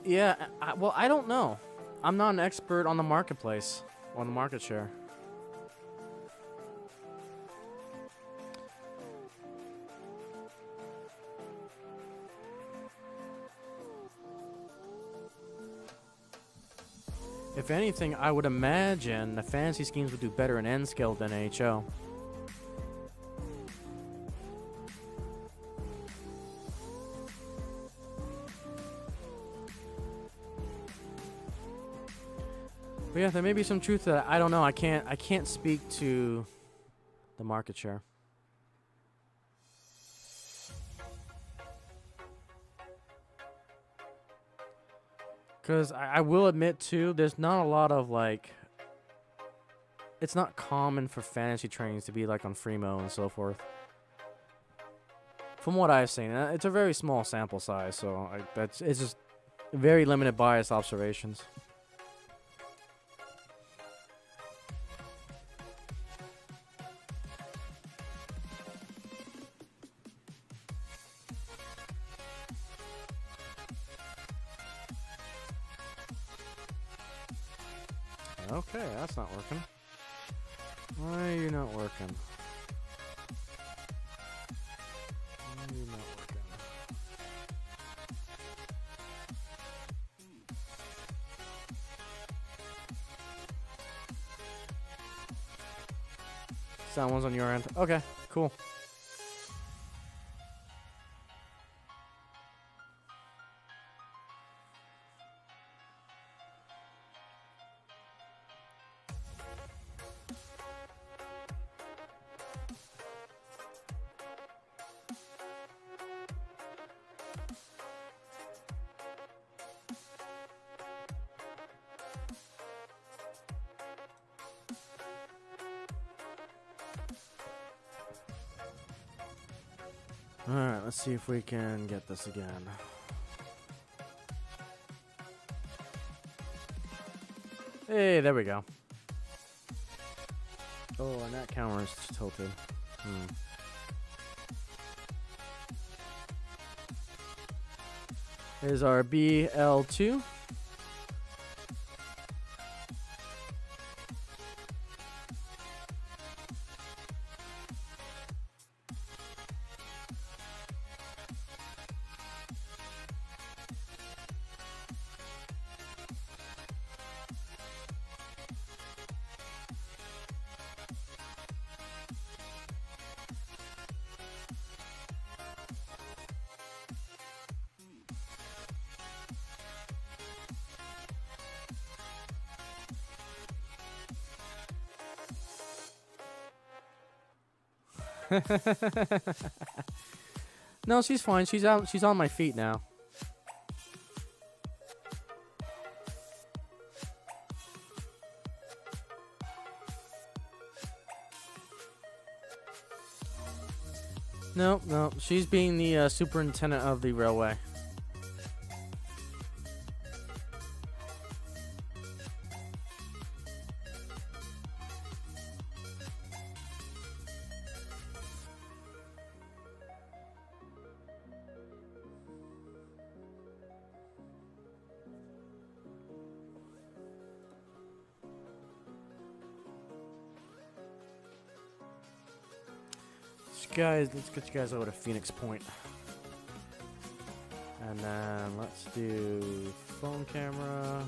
Yeah, well, I don't know. I'm not an expert on the marketplace, on the market share. If anything, I would imagine the fantasy schemes would do better in N scale than HO. But yeah, there may be some truth to that. I don't know. I can't speak to the market share. Because I will admit, too, there's not a lot of, it's not common for fantasy trains to be, on Freemo and so forth. From what I've seen, it's a very small sample size, so it's just very limited biased observations. Okay, that's not working. Why are you not working? Why are you not working? Sound one's on your end. Okay, cool. Alright, let's see if we can get this again. Hey, there we go. Oh, and that camera is tilted. Here's our BL2. No, she's fine. She's out. She's on my feet now. No, no, she's being the superintendent of the railway. Guys, let's get you guys over to Phoenix Point. And then let's do phone camera.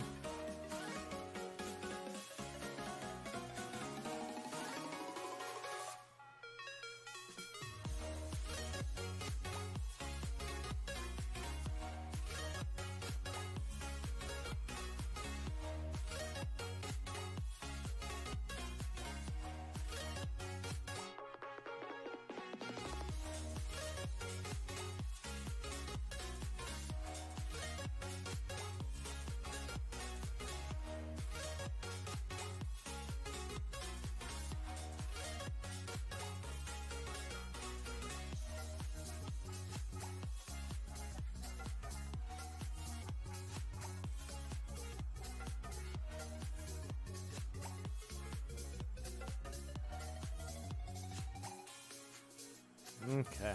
Okay.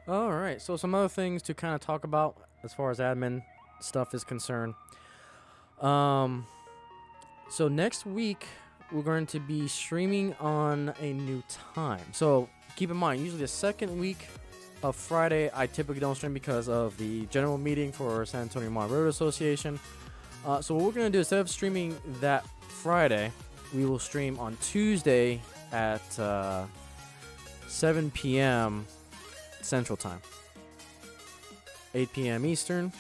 All right. So some other things to kind of talk about as far as admin stuff is concerned. So next week we're going to be streaming on a new time. So keep in mind, usually the second week of Friday I typically don't stream because of the general meeting for San Antonio Mall Road Association. So what we're going to do, instead of streaming that Friday, we will stream on Tuesday at 7 p.m. Central Time, 8 p.m. Eastern,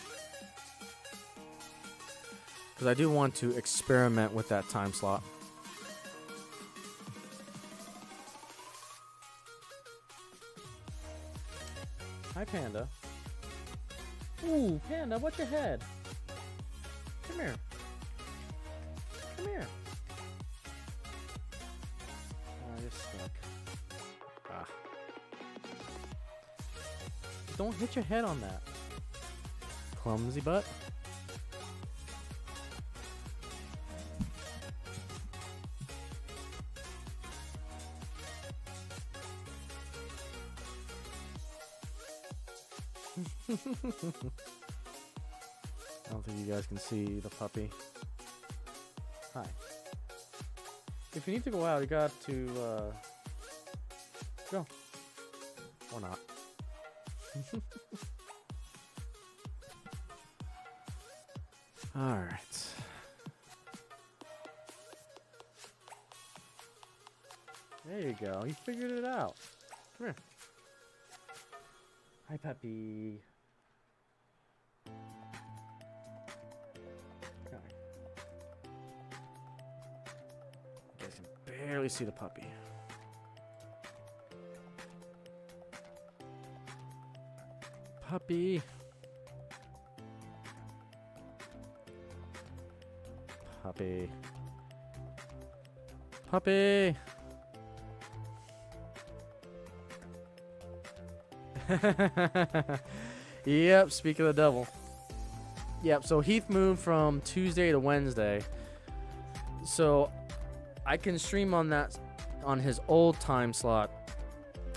because I do want to experiment with that time slot. Hi, Panda. Ooh, Panda, what's your head? Come here. Come here. Oh, you're stuck. Ah. Don't hit your head on that. Clumsy butt. I don't think you guys can see the puppy. Hi. If you need to go out, you got to go. Or not. Alright. There you go. You figured it out. Come here. Hi, puppy. You guys can barely see the puppy. Puppy. Puppy. Puppy. Yep, speak of the devil. Yep, so Heath moved from Tuesday to Wednesday. So I can stream on that, on his old time slot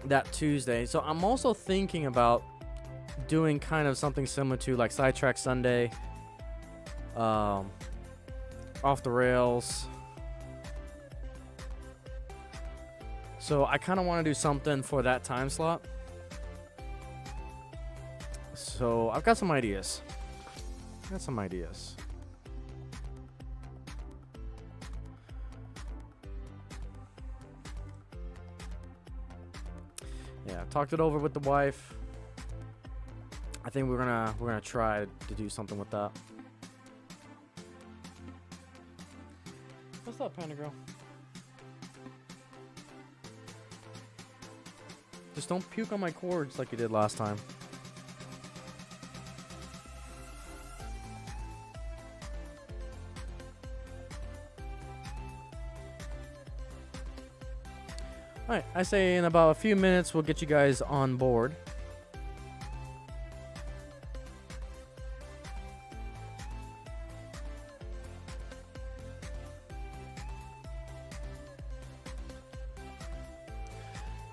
that Tuesday. So I'm also thinking about doing kind of something similar to like Sidetrack Sunday, Off the Rails. So I kind of want to do something for that time slot. So I've got some ideas. Yeah, talked it over with the wife. I think we're gonna try to do something with that. What's up, Panda Girl? Just don't puke on my cords like you did last time. Alright, I say in about a few minutes we'll get you guys on board.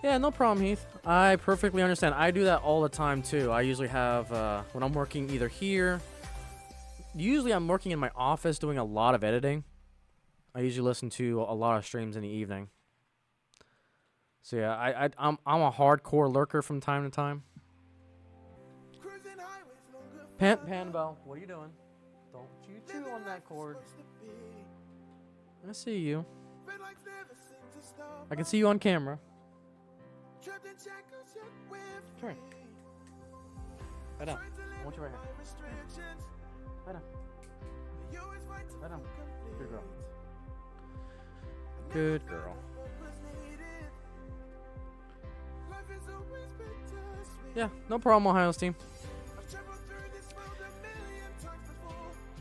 Yeah, no problem, Heath. I perfectly understand. I do that all the time, too. I usually have, when I'm working either here, usually I'm working in my office doing a lot of editing. I usually listen to a lot of streams in the evening. So yeah, I'm a hardcore lurker from time to time. Panbell, what are you doing? Don't you chew on that cord. I see you. I can see you on camera. Come here. Right down. I want you right here. Right down. Right down. Good girl. Good girl. Yeah, no problem, Ohio's team.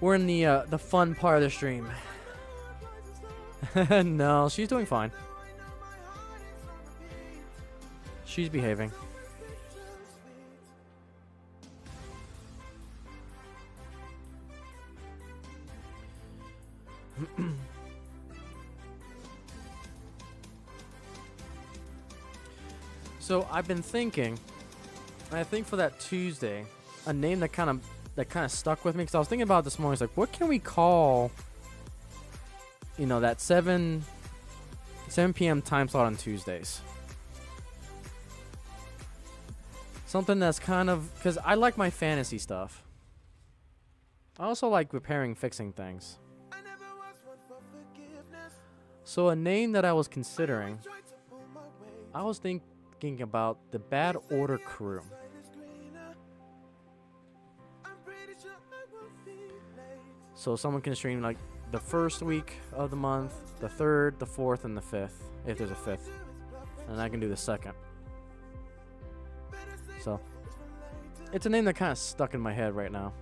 We're in the fun part of the stream. No, she's doing fine. She's behaving. So I've been thinking, and I think for that Tuesday, a name that kind of stuck with me, because I was thinking about it this morning. It's like, what can we call, you know, that 7 p.m. time slot on Tuesdays? Something that's kind of, because I like my fantasy stuff. I also like repairing, fixing things. So a name that I was considering, I was thinking about the Bad Order Crew. So someone can stream like the first week of the month, the 3rd, the 4th, and the 5th, if there's a 5th. And I can do the 2nd. So it's a name that kind of stuck in my head right now.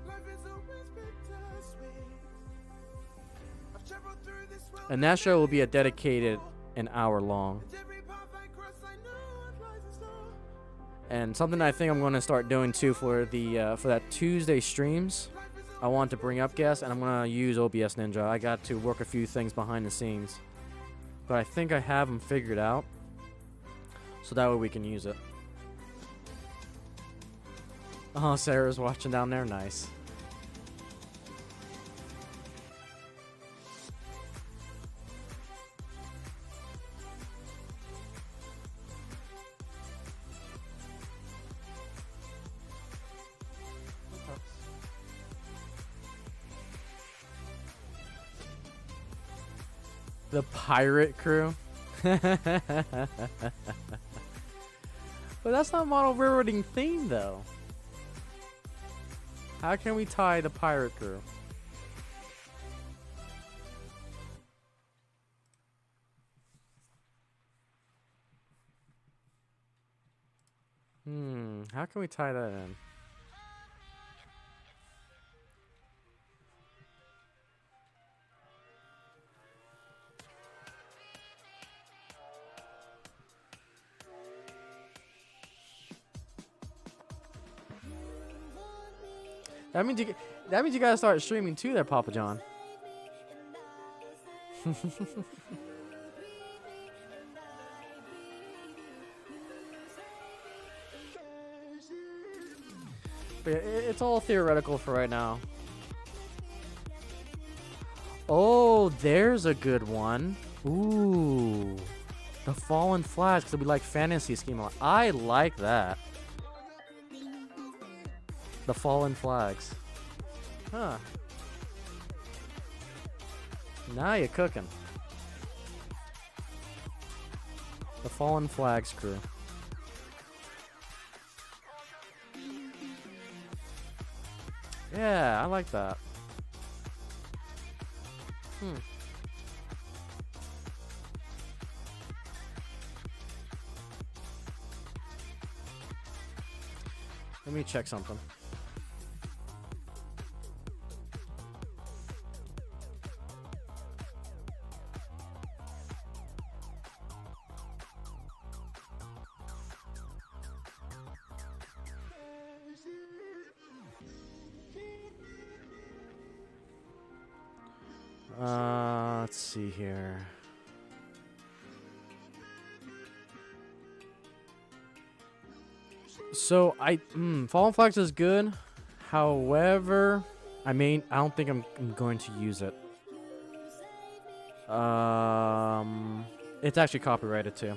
And that show will be a dedicated an hour long. And something I think I'm going to start doing too for the for that Tuesday streams, I want to bring up guests, and I'm going to use OBS Ninja. I got to work a few things behind the scenes, but I think I have them figured out, so that way we can use it. Oh, Sarah's watching down there. Nice. The pirate crew. But that's not model railroading theme, though. How can we tie the pirate crew? How can we tie that in? That means you gotta start streaming too, there, Papa John. But yeah, it's all theoretical for right now. Oh, there's a good one. Ooh, the Fallen Flags, because we like fantasy schema. I like that. The Fallen Flags. Huh. Now you're cooking. The Fallen Flags crew. Yeah, I like that. Let me check something. Let's see here. So Fallen Flags is good. However, I don't think I'm going to use it. It's actually copyrighted too.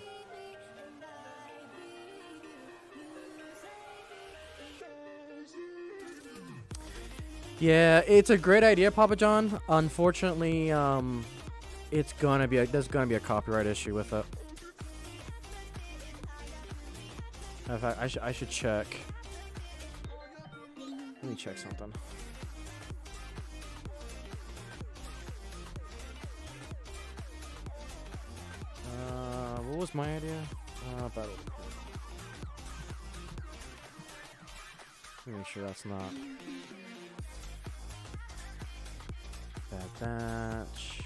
Yeah, it's a great idea, Papa John. Unfortunately, there's gonna be a copyright issue with it. In fact, I should check. Let me check something. What was my idea? Battle. Let me make sure that's not Bad Batch.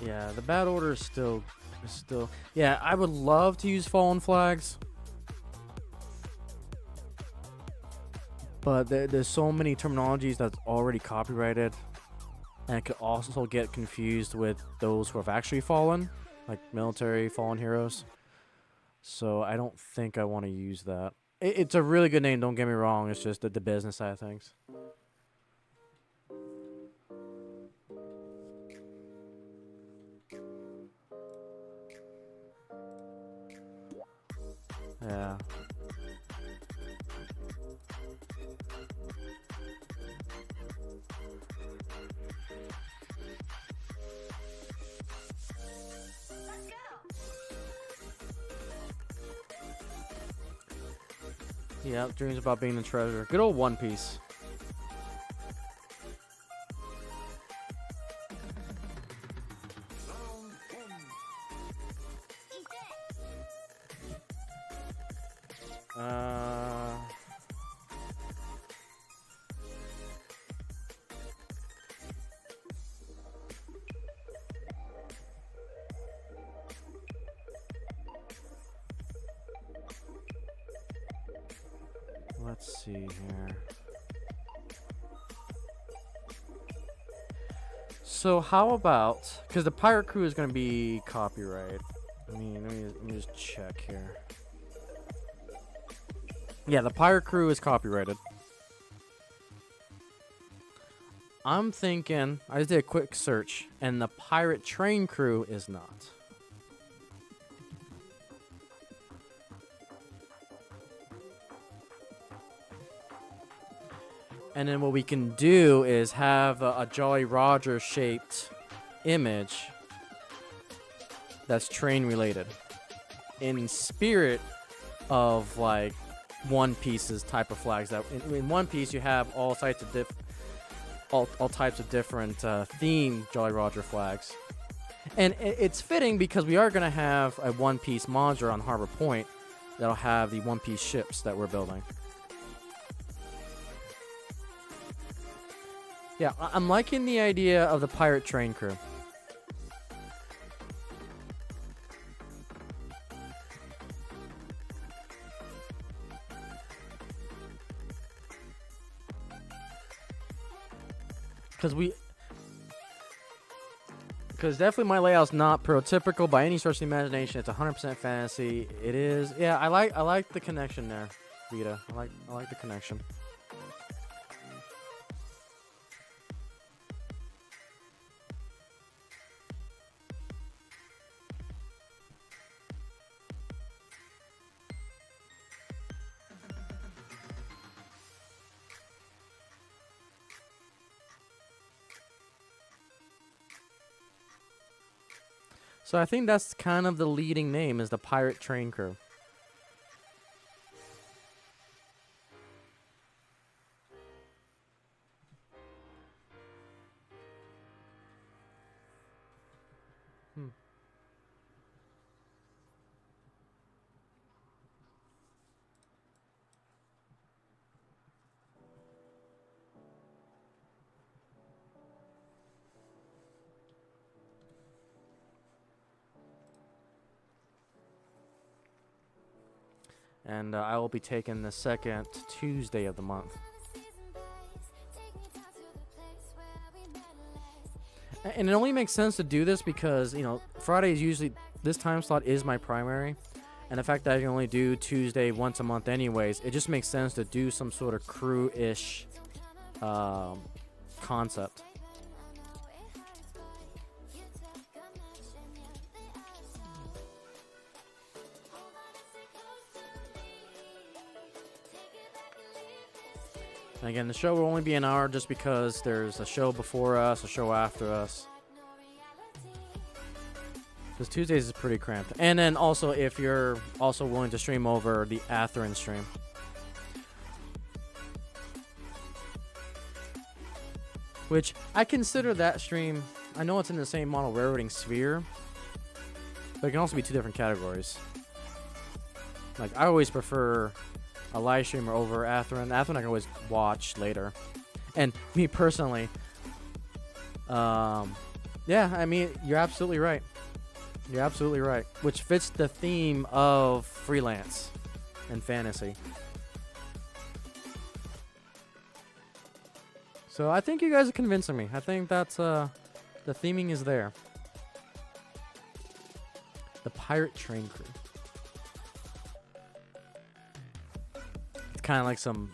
Yeah, the bad order is still. Yeah, I would love to use Fallen Flags, but there's so many terminologies that's already copyrighted, and it could also get confused with those who have actually fallen, like military fallen heroes. So I don't think I want to use that. It's a really good name, don't get me wrong. It's just the business side of things. Yeah. Yeah, dreams about being the treasure. Good old One Piece. Let's see here. So how about, because the pirate crew is going to be copyright. Let me just check here. Yeah, the pirate crew is copyrighted. I'm thinking, I just did a quick search, and the pirate train crew is not. And then what we can do is have a Jolly Roger shaped image that's train related, in spirit of like One Piece's type of flags. That in One Piece you have all types of different themed Jolly Roger flags, and it's fitting because we are going to have a One Piece module on Harbor Point that'll have the One Piece ships that we're building. Yeah, I'm liking the idea of the pirate train crew. Because definitely my layout's not prototypical by any stretch of the imagination. It's 100% fantasy. It is. Yeah, I like the connection there, Vita. I like the connection. So I think that's kind of the leading name, is the pirate train crew. and I will be taking the second Tuesday of the month. And it only makes sense to do this because, you know, Friday is usually, this time slot is my primary. And the fact that I can only do Tuesday once a month anyways, it just makes sense to do some sort of crew-ish concept. And again, the show will only be an hour just because there's a show before us, a show after us. Because Tuesdays is pretty cramped. And then also, if you're also willing to stream over the Atherin stream. Which, I consider that stream, I know it's in the same model railroading sphere, but it can also be two different categories. Like, I always prefer a live streamer over Atherin. Atherin I can always watch later. And me personally, yeah, I mean, you're absolutely right. You're absolutely right. Which fits the theme of freelance and fantasy. So I think you guys are convincing me. I think that's, the theming is there. The Pirate Train Crew. It's kind of like some,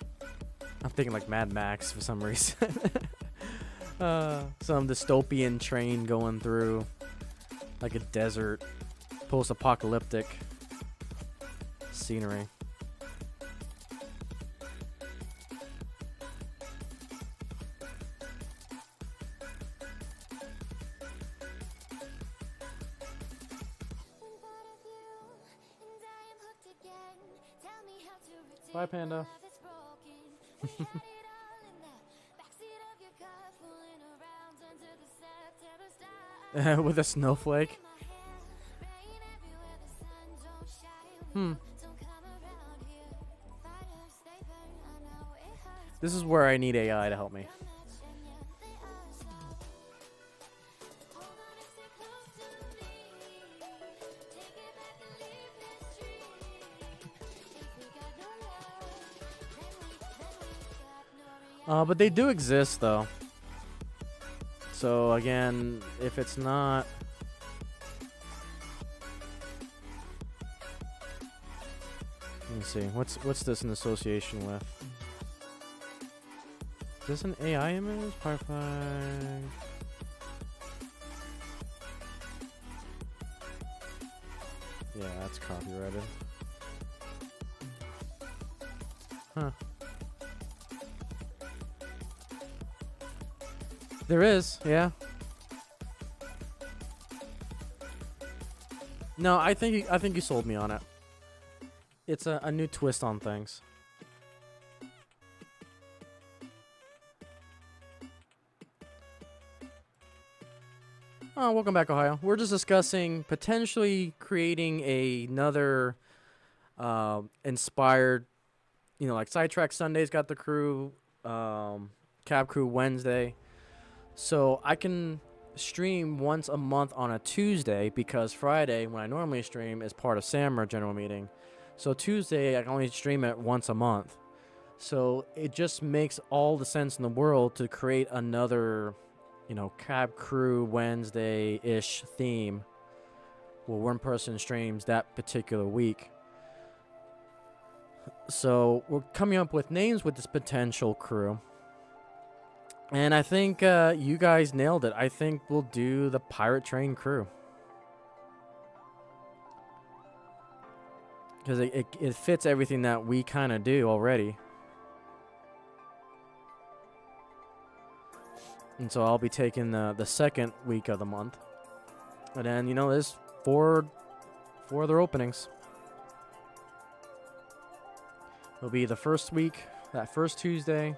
I'm thinking like Mad Max for some reason. Some dystopian train going through like a desert, post-apocalyptic scenery. Bye, Panda. With a snowflake. This is where I need AI to help me. But they do exist, though. So again, if it's not, let me see. What's this in association with? Is this an AI image? Perfect. Yeah, that's copyrighted. Huh. There is, yeah. No, I think you sold me on it. It's a new twist on things. Oh, welcome back, Ohio. We're just discussing potentially creating another inspired, you know, like Sidetrack Sunday's got the crew, Cab Crew Wednesday. So I can stream once a month on a Tuesday because Friday, when I normally stream, is part of Sammer General Meeting. So Tuesday, I can only stream it once a month. So it just makes all the sense in the world to create another, you know, Cab Crew Wednesday-ish theme where one person streams that particular week. So we're coming up with names with this potential crew. And I think you guys nailed it. I think we'll do the Pirate Train Crew. Because it fits everything that we kind of do already. And so I'll be taking the second week of the month. And then, you know, there's four other openings. It'll be the first week, that first Tuesday.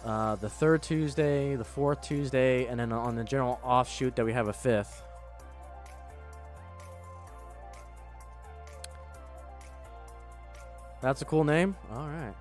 The third Tuesday, the fourth Tuesday, and then on the general offshoot that we have a fifth. That's a cool name? All right.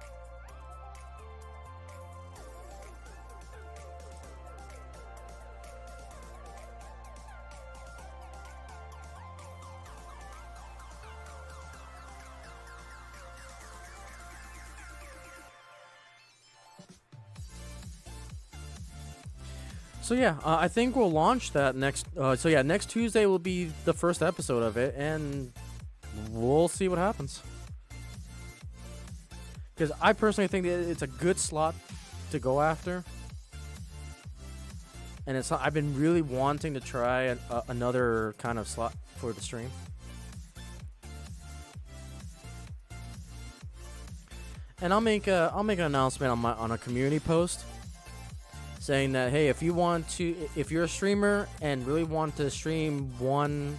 So yeah, I think we'll launch that next. So yeah, next Tuesday will be the first episode of it, and we'll see what happens. Because I personally think that it's a good slot to go after, and it's. I've been really wanting to try another kind of slot for the stream. And I'll make an announcement on a community post saying that, hey, if you're a streamer and really want to stream one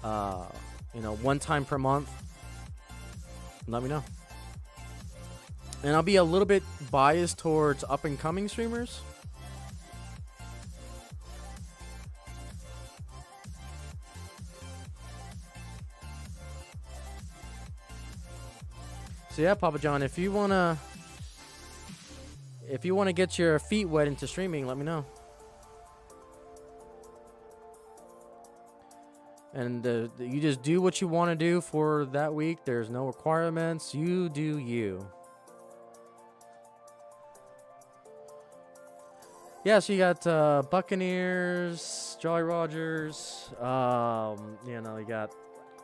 time per month, let me know. And I'll be a little bit biased towards up and coming streamers. So yeah, Papa John, if you wanna get your feet wet into streaming, let me know. And you just do what you want to do for that week. There's no requirements. You do you. Yeah, so you got Buccaneers, Jolly Rogers. You got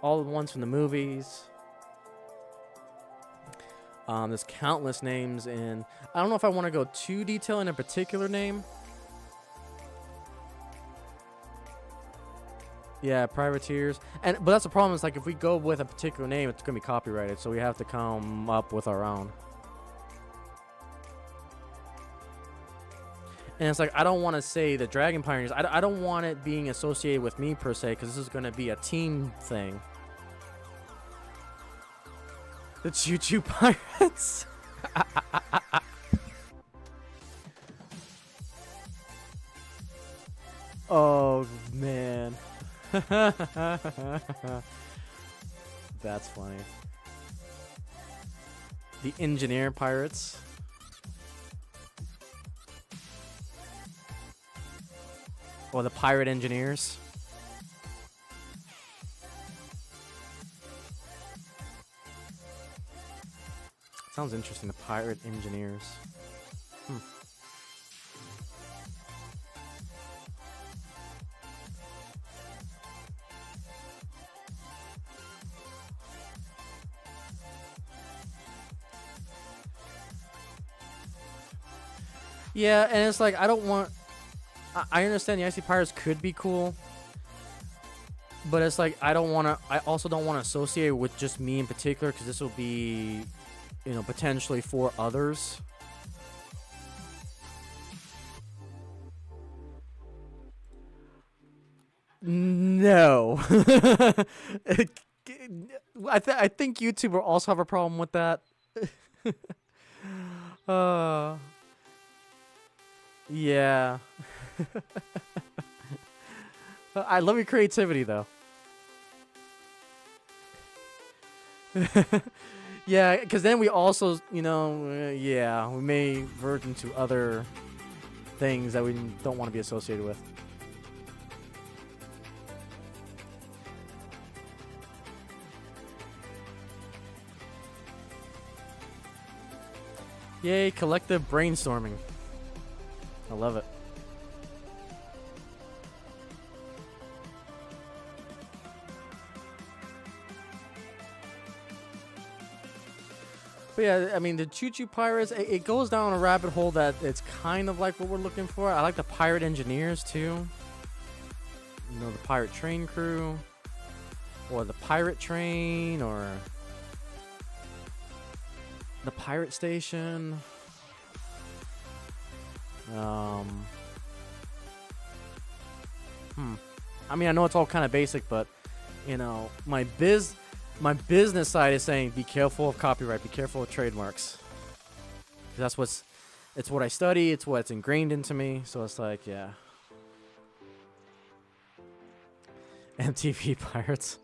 all the ones from the movies. There's countless names, and I don't know if I want to go too detailed in a particular name. Yeah, privateers, but that's the problem. Is like if we go with a particular name, it's gonna be copyrighted, so we have to come up with our own. And it's like I don't want to say the Dragon Pioneers. I don't want it being associated with me per se, because this is gonna be a team thing. The Choo-Choo Pirates. Oh, man. That's funny. The Engineer Pirates. Or the Pirate Engineers. Sounds interesting, the Pirate Engineers. Yeah, and it's like, I don't want... I understand the Icey Pirates could be cool, but it's like, I also don't want to associate with just me in particular, because this will be... potentially for others. No. I think YouTube will also have a problem with that. Yeah. I love your creativity, though. Yeah, because then we also, we may verge into other things that we don't want to be associated with. Yay, collective brainstorming. I love it. But yeah, I mean, the Choo-Choo Pirates, it goes down a rabbit hole that it's kind of like what we're looking for. I like the Pirate Engineers, too. The Pirate Train Crew. Or the Pirate Train, or... the Pirate Station. I mean, I know it's all kind of basic, but, my business side is saying, be careful of copyright, be careful of trademarks. That's it's what I study, it's what's ingrained into me, so it's like, yeah. MTV Pirates.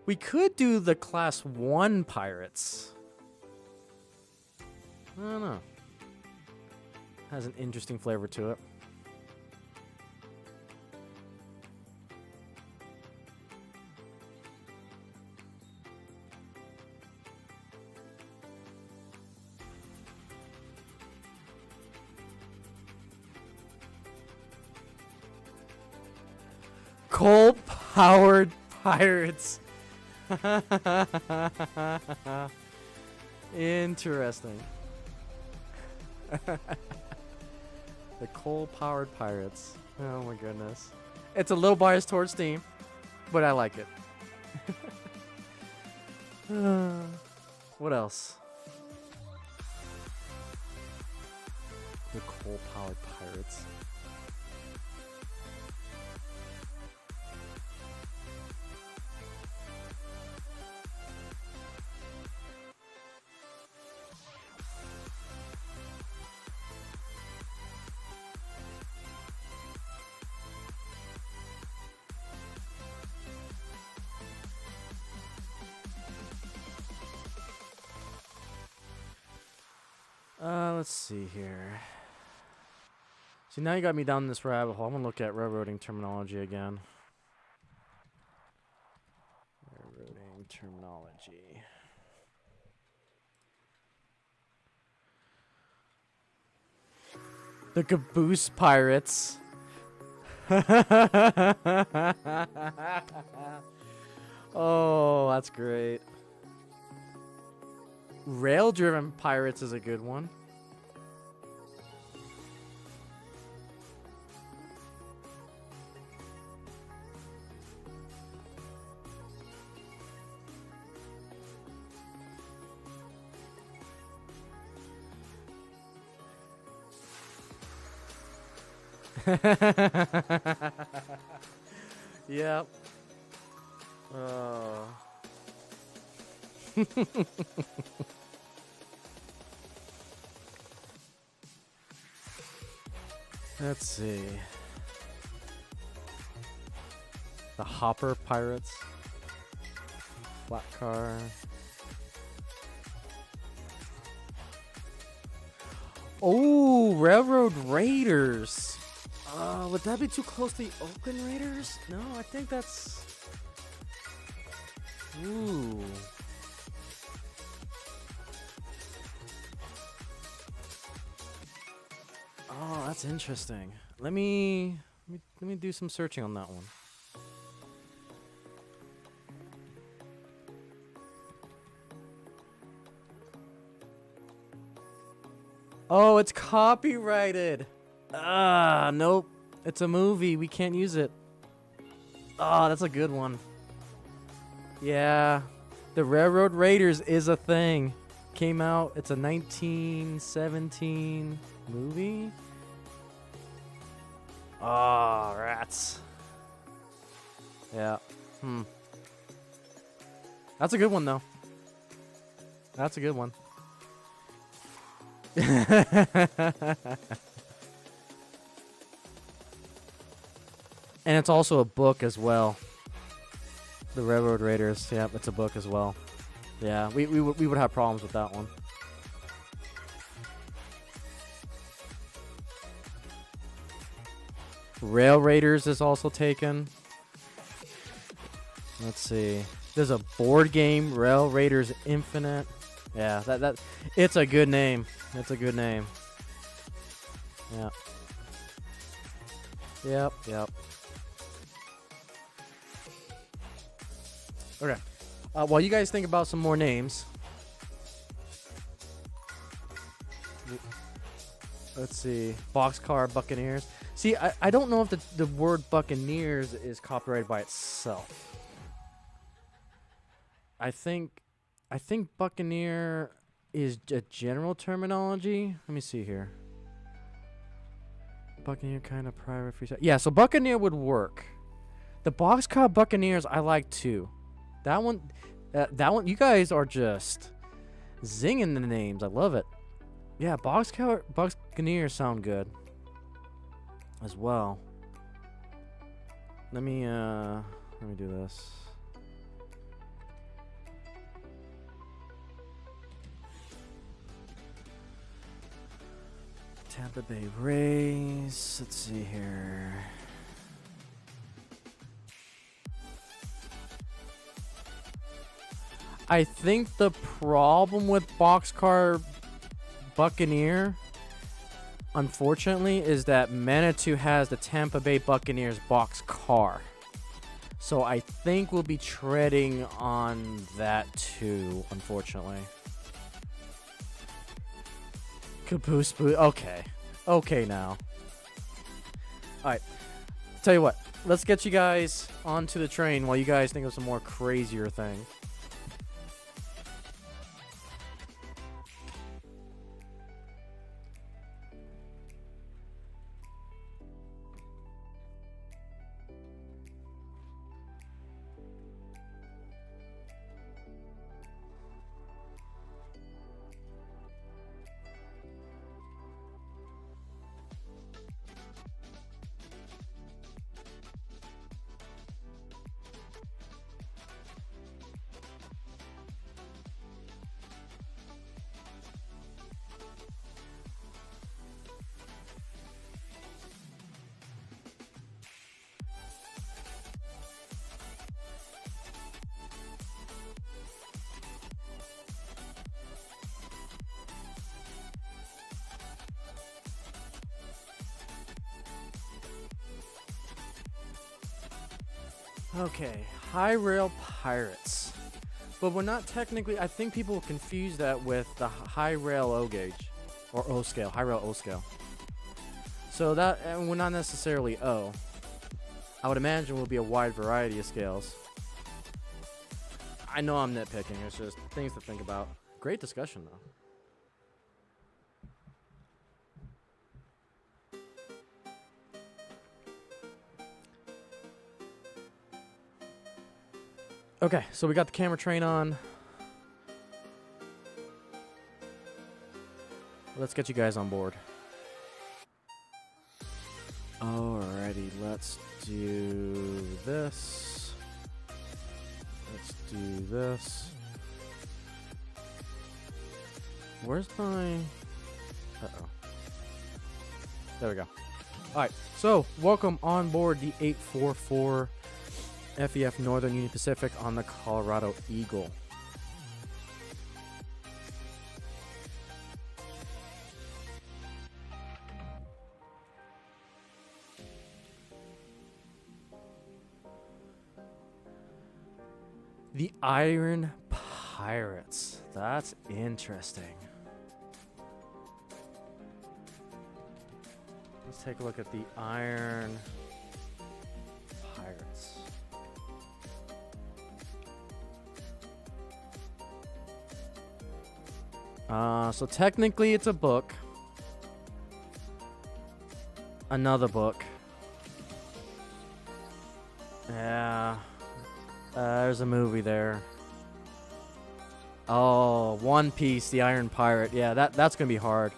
We could do the Class 1 Pirates. I don't know. Has an interesting flavor to it. coal-powered pirates. Interesting. The coal-powered pirates. Oh my goodness. It's a little biased towards Steam, but I like it. What else? The coal-powered pirates. Let's see here. See, now you got me down this rabbit hole. I'm gonna look at railroading terminology again. Railroading terminology. The caboose pirates. Oh, that's great. Rail-driven pirates is a good one. Yep. Oh. Let's see. The hopper pirates. Flat car. Oh, railroad raiders. Would that be too close to the Oakland Raiders? No, I think that's... Ooh. Oh, that's interesting. Let me do some searching on that one. Oh, it's copyrighted. Nope. It's a movie. We can't use it. Oh, that's a good one. Yeah. The Railroad Raiders is a thing. Came out. It's a 1917 movie. Oh, rats. Yeah. That's a good one, though. That's a good one. And it's also a book as well. The Railroad Raiders. Yeah, it's a book as well. Yeah, we would have problems with that one. Rail Raiders is also taken. Let's see. There's a board game, Rail Raiders Infinite. Yeah, that it's a good name. It's a good name. Yeah. Yep. Okay. While you guys think about some more names, let's see. Boxcar Buccaneers. See, I don't know if the word Buccaneers is copyrighted by itself. I think Buccaneer is a general terminology. Let me see here. Buccaneer kind of private free. Yeah, so Buccaneer would work. The Boxcar Buccaneers I like too. That one, you guys are just zinging the names. I love it. Yeah, Boxcar Buccaneers sound good as well. Let me do this. Tampa Bay Rays. Let's see here. I think the problem with Boxcar Buccaneer, unfortunately, is that Manitou has the Tampa Bay Buccaneers boxcar. So I think we'll be treading on that too, unfortunately. Caboose boot. Okay. Okay now. Alright. Tell you what. Let's get you guys onto the train while you guys think of some more crazier thing. Okay, high rail pirates. But we're not technically, I think people confuse that with the high rail O gauge. Or O scale, high rail O scale. So that, and we're not necessarily O. I would imagine will be a wide variety of scales. I know I'm nitpicking, it's just things to think about. Great discussion though. Okay, so we got the camera train on. Let's get you guys on board. Alrighty, let's do this. Let's do this. Where's my... Uh-oh. There we go. Alright, so welcome on board the 844 FEF Northern Union Pacific on the Colorado Eagle. The Iron Pirates. That's interesting. Let's take a look at the Iron Pirates. So technically it's a book. Another book. Yeah. There's a movie there. Oh, One Piece, the Iron Pirate. Yeah, that's gonna be hard.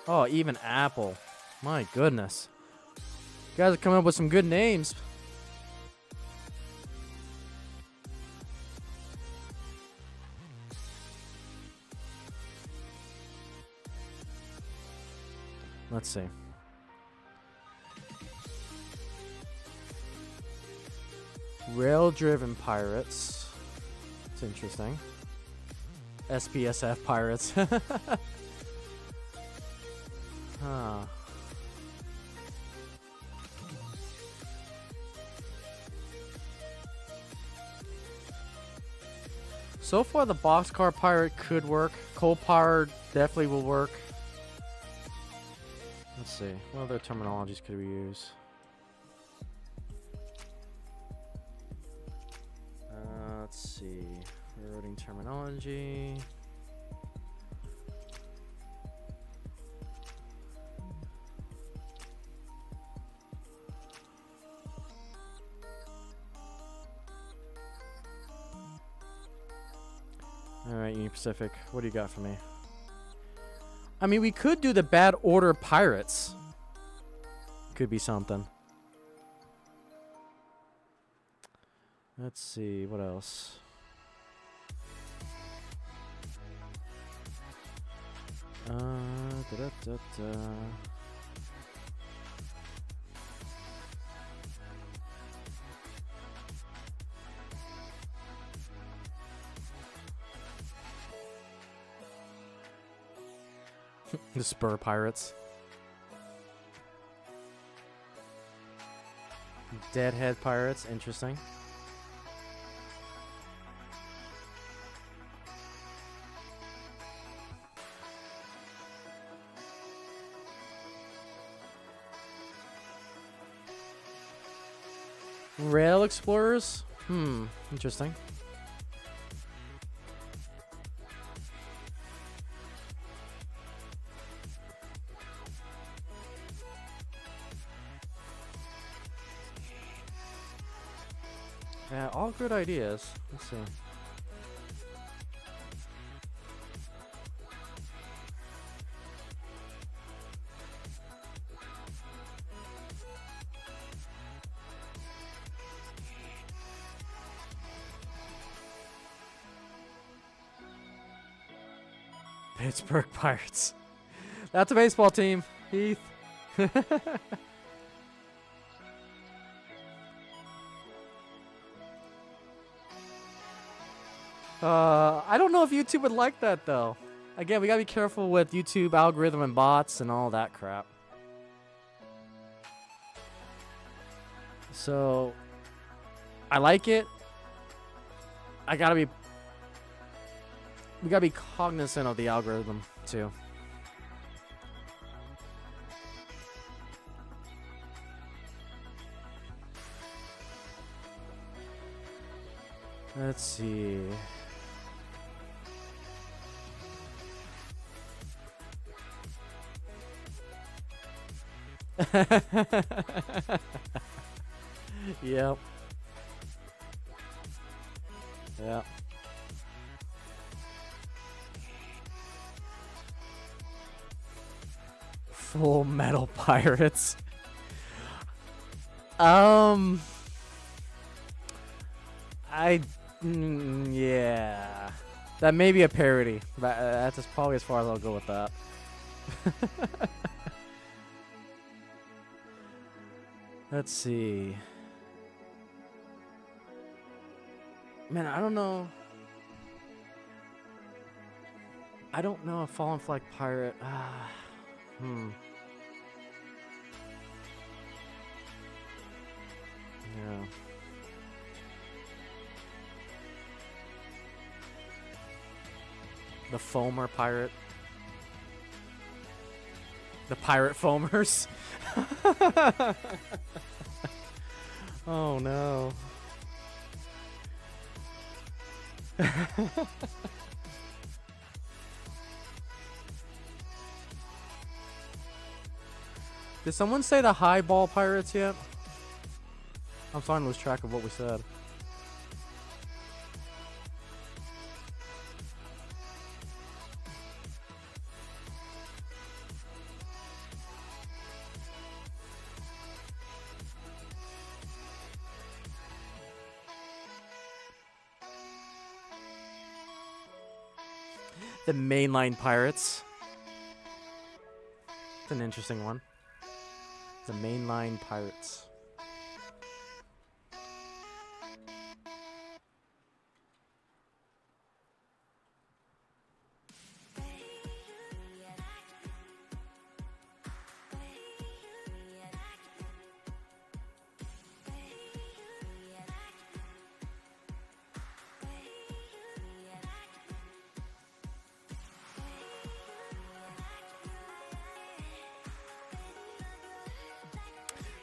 Oh, even Apple. My goodness. You guys are coming up with some good names. Let's see. Rail-driven pirates. It's interesting. SPSF pirates. Huh. So far, the boxcar pirate could work. Coal powered definitely will work. Let's see. What other terminologies could we use? Let's see. Railroading terminology. Alright, Union Pacific. What do you got for me? I mean, we could do the Bad Order Pirates. Could be something. Let's see, what else? The Spur Pirates. Deadhead pirates, interesting. Rail explorers? Interesting. Yeah, all good ideas. Let's see. Pittsburgh Pirates. That's a baseball team, Heath. I don't know if YouTube would like that, though. Again, we gotta be careful with YouTube algorithm and bots and all that crap. So, I like it. We gotta be cognizant of the algorithm, too. Let's see. Yep. Yep. Full Metal Pirates. Yeah. That may be a parody, but that's probably as far as I'll go with that. Let's see. Man, I don't know. I don't know a Fallen Flag pirate. Yeah. The Foamer pirate. The pirate foamers. Oh no. Did someone say the highball pirates yet? I'm starting to lose track of what we said. The mainline pirates. It's an interesting one. The mainline pirates.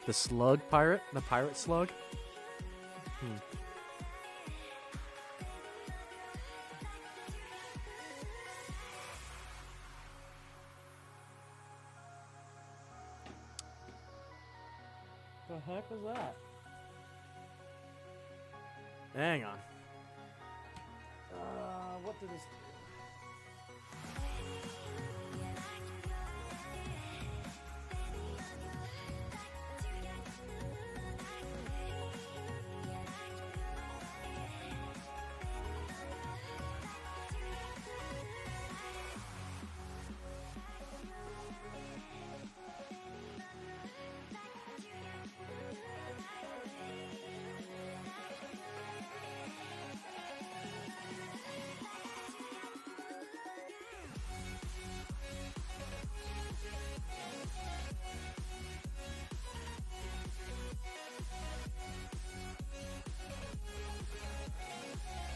The slug pirate? The pirate slug? The heck was that? Hang on. What did this do?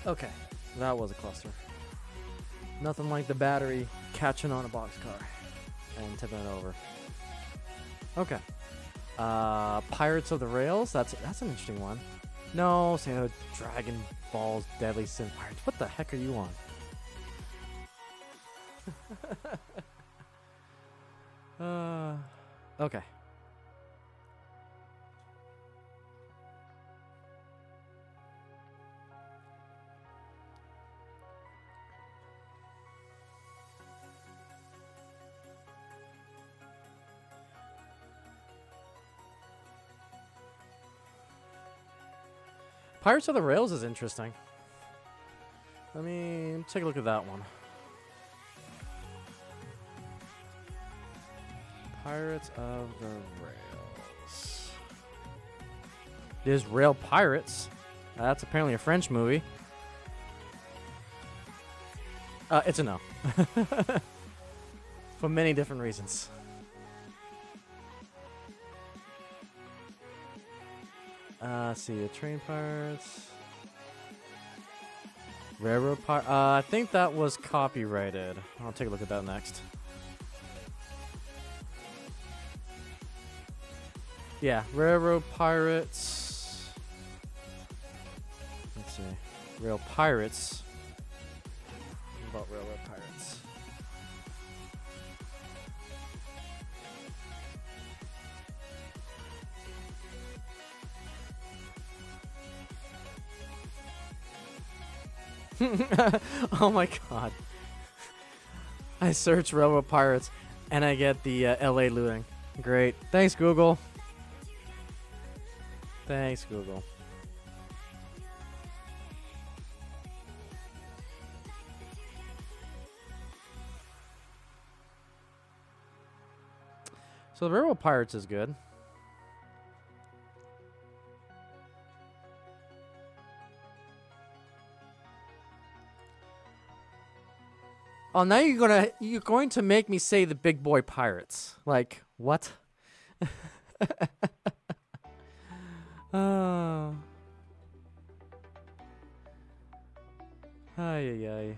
Okay, that was a cluster. Nothing like the battery catching on a boxcar and tipping it over. Okay. Pirates of the Rails. That's an interesting one. No, say no. Dragon Ball's Deadly Sin Pirates. What the heck are you on? Okay. Pirates of the Rails is interesting. Let me take a look at that one. Pirates of the Rails. There's Rail Pirates. That's apparently a French movie. It's a no. For many different reasons. Let's see, Train Pirates. Railroad Pirates. I think that was copyrighted. I'll take a look at that next. Yeah, Railroad Pirates. Let's see. Rail Pirates. What about Railroad Pirates? Oh my god. I search Railroad Pirates and I get the LA looting. Great. Thanks, Google. Thanks, Google. So the Railroad Pirates is good. Oh, now you're going to make me say the Big Boy Pirates. Like, what? Oh. Ay, ay, ay.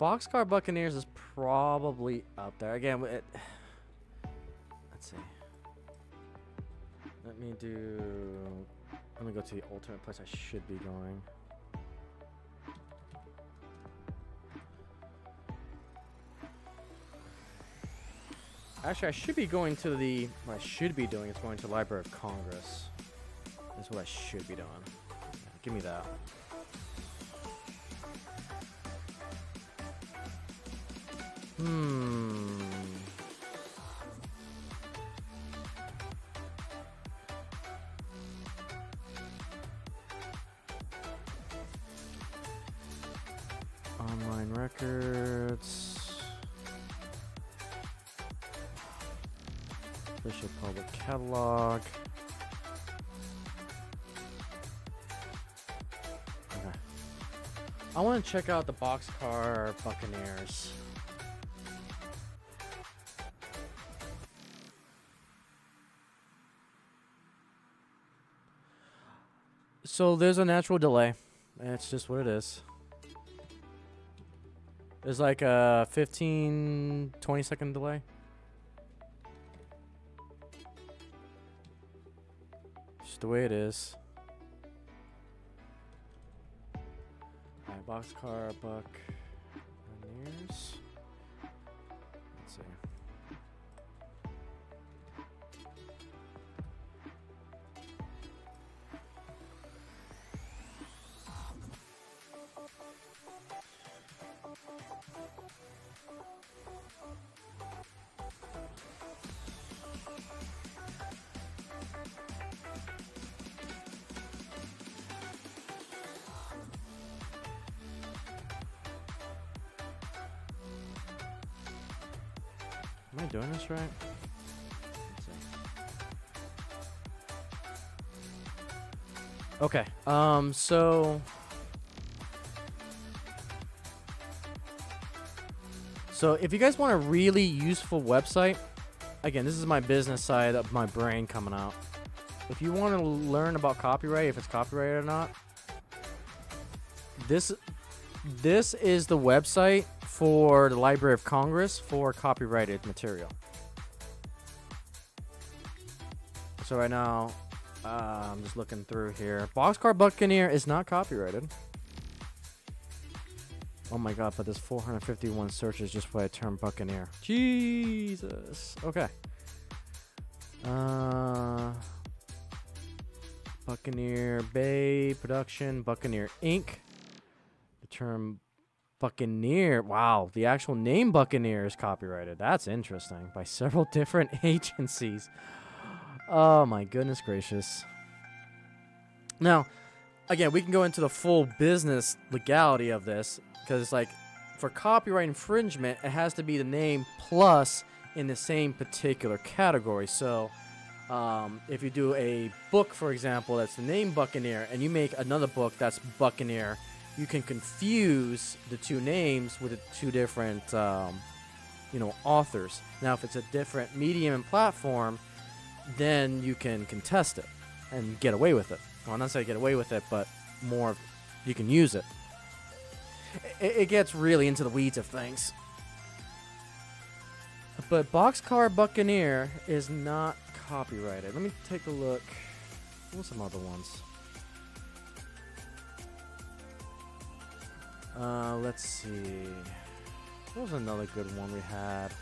Boxcar Buccaneers is probably up there. Again, let's see. Let me go to the ultimate place I should be going. Actually, I should be going to the... What I should be doing is going to the Library of Congress. That's what I should be doing. Yeah, give me that. Online records. Official public catalog. Okay. I want to check out the Boxcar Buccaneers. So there's a natural delay. It's just what it is. There's like a 15-20 second delay. Just the way it is. Alright, Boxcar Buccaneers. Let's see. Am I doing this right? Let's see. Okay. So if you guys want a really useful website, again, this is my business side of my brain coming out. if you want to learn about copyright, if it's copyrighted or not, this is the website for the Library of Congress for copyrighted material. So right now, I'm just looking through here. Boxcar Buccaneer is not copyrighted. Oh my god, but there's 451 searches just for the term Buccaneer. Jesus. Okay. Buccaneer Bay Production, Buccaneer Inc. The term Buccaneer. Wow, the actual name Buccaneer is copyrighted. That's interesting. By several different agencies. Oh my goodness gracious. Now, again, we can go into the full business legality of this, because like for copyright infringement, it has to be the name plus in the same particular category. So if you do a book, for example, that's the name Buccaneer, and you make another book that's Buccaneer, you can confuse the two names with the two different authors. Now, if it's a different medium and platform, then you can contest it and get away with it. Well, not say get away with it, but more you can use it. It gets really into the weeds of things. But Boxcar Buccaneer is not copyrighted. Let me take a look. What's some other ones? Let's see. What was another good one we had?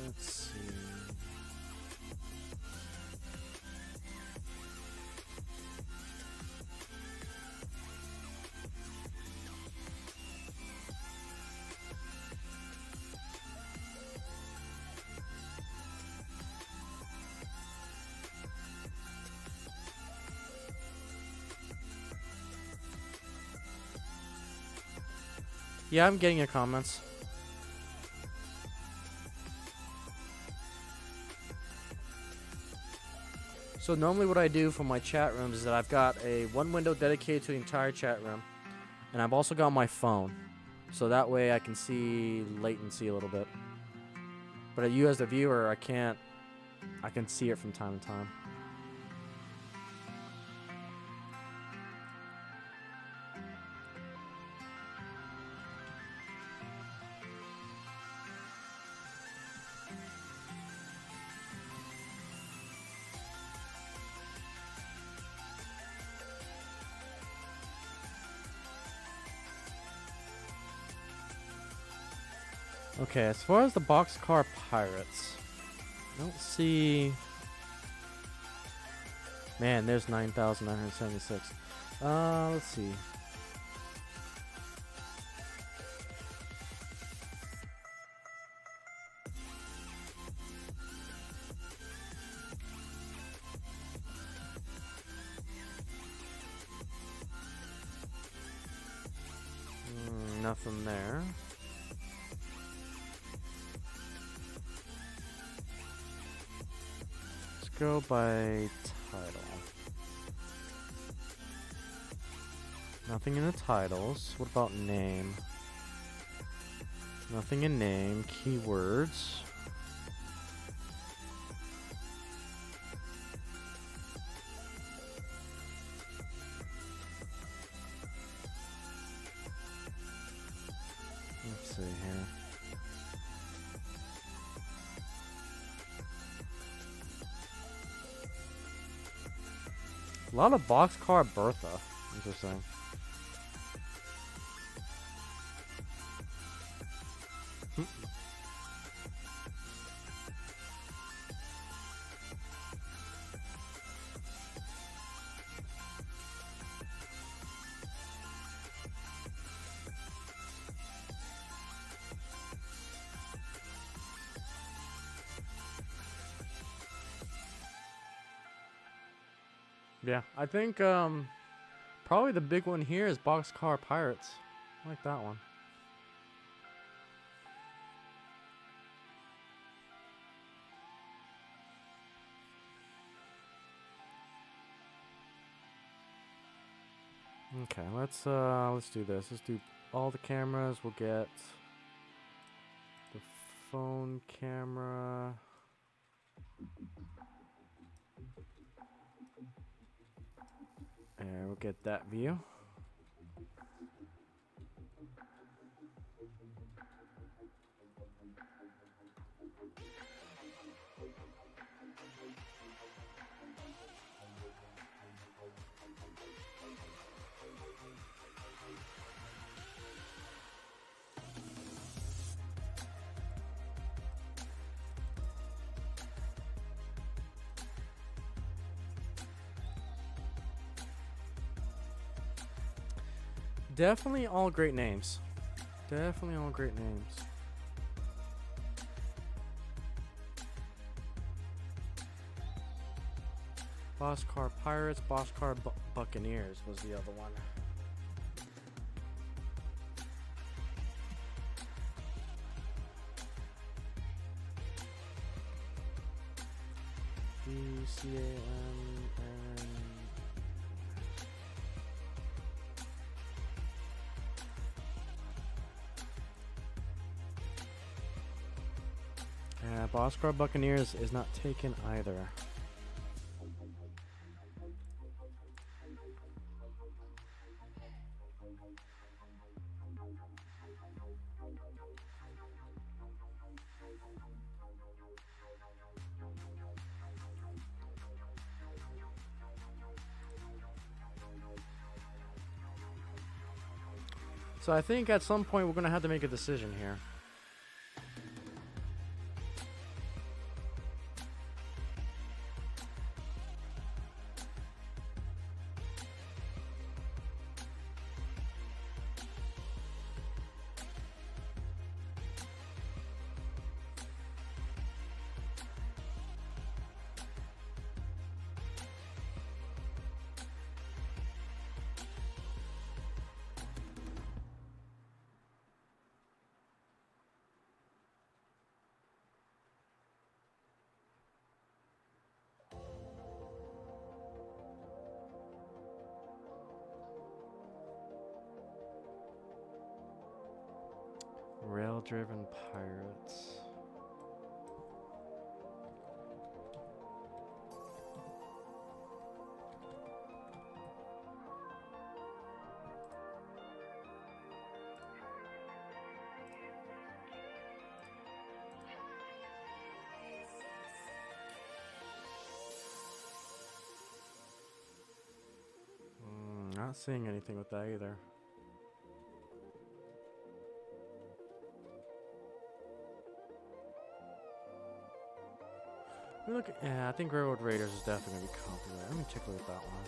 Let's see. Yeah, I'm getting your comments. So normally what I do for my chat rooms is that I've got one window dedicated to the entire chat room, and I've also got my phone, so that way I can see latency a little bit. But you as the viewer, I can see it from time to time. Okay, as far as the Boxcar Pirates, I don't see... Man, there's 9,976. Let's see. Nothing there. Go by title. Nothing in the titles. What about name? Nothing in name. Keywords. Let's see here. A lot of Boxcar Bertha. Interesting. Yeah, I think probably the big one here is Boxcar Pirates. I like that one. Okay, let's do this. Let's do all the cameras. We'll get the phone camera. And we'll get that view. Definitely all great names. Definitely all great names. Boxcar Pirates, Boxcar Buccaneers was the other one. BCAM and Boxcar Buccaneers is not taken either. So I think at some point we're going to have to make a decision here. Rail-driven pirates. Not seeing anything with that either. Look, yeah, I think Railroad Raiders is definitely gonna be copyrighted. Let me take a look at that one.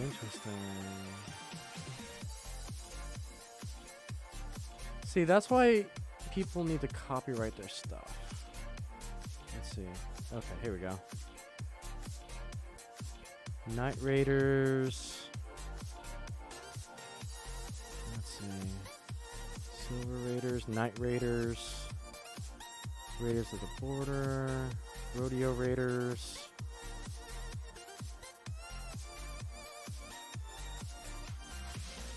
Interesting. See, that's why people need to copyright their stuff. Let's see. Okay, here we go. Night Raiders. Let's see. Silver Raiders, Night Raiders, Raiders of the Border, Rodeo Raiders.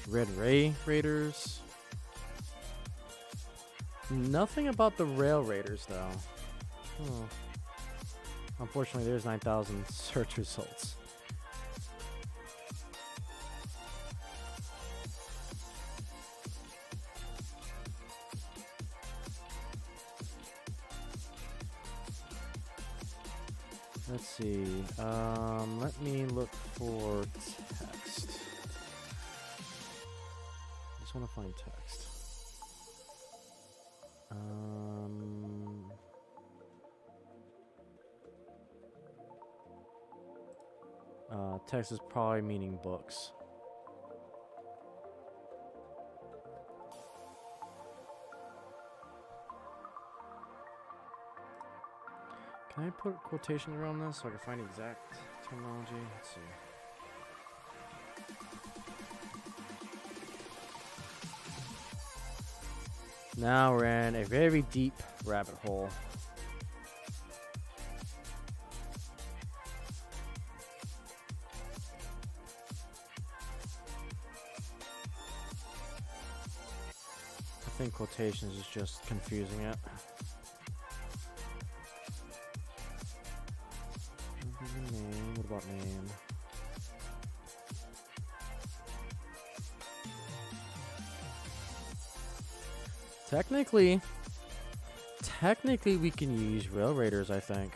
Red Ray Raiders. Nothing about the Rail Raiders, though. Oh. Unfortunately, there's 9,000 search results. Let's see. Let me look for text. I just want to find text. Text is probably meaning books. Can I put quotations around this so I can find the exact terminology? Let's see. Now we're in a very deep rabbit hole. I think quotations is just confusing it. Name. What about name? Technically we can use Rail Raiders, I think.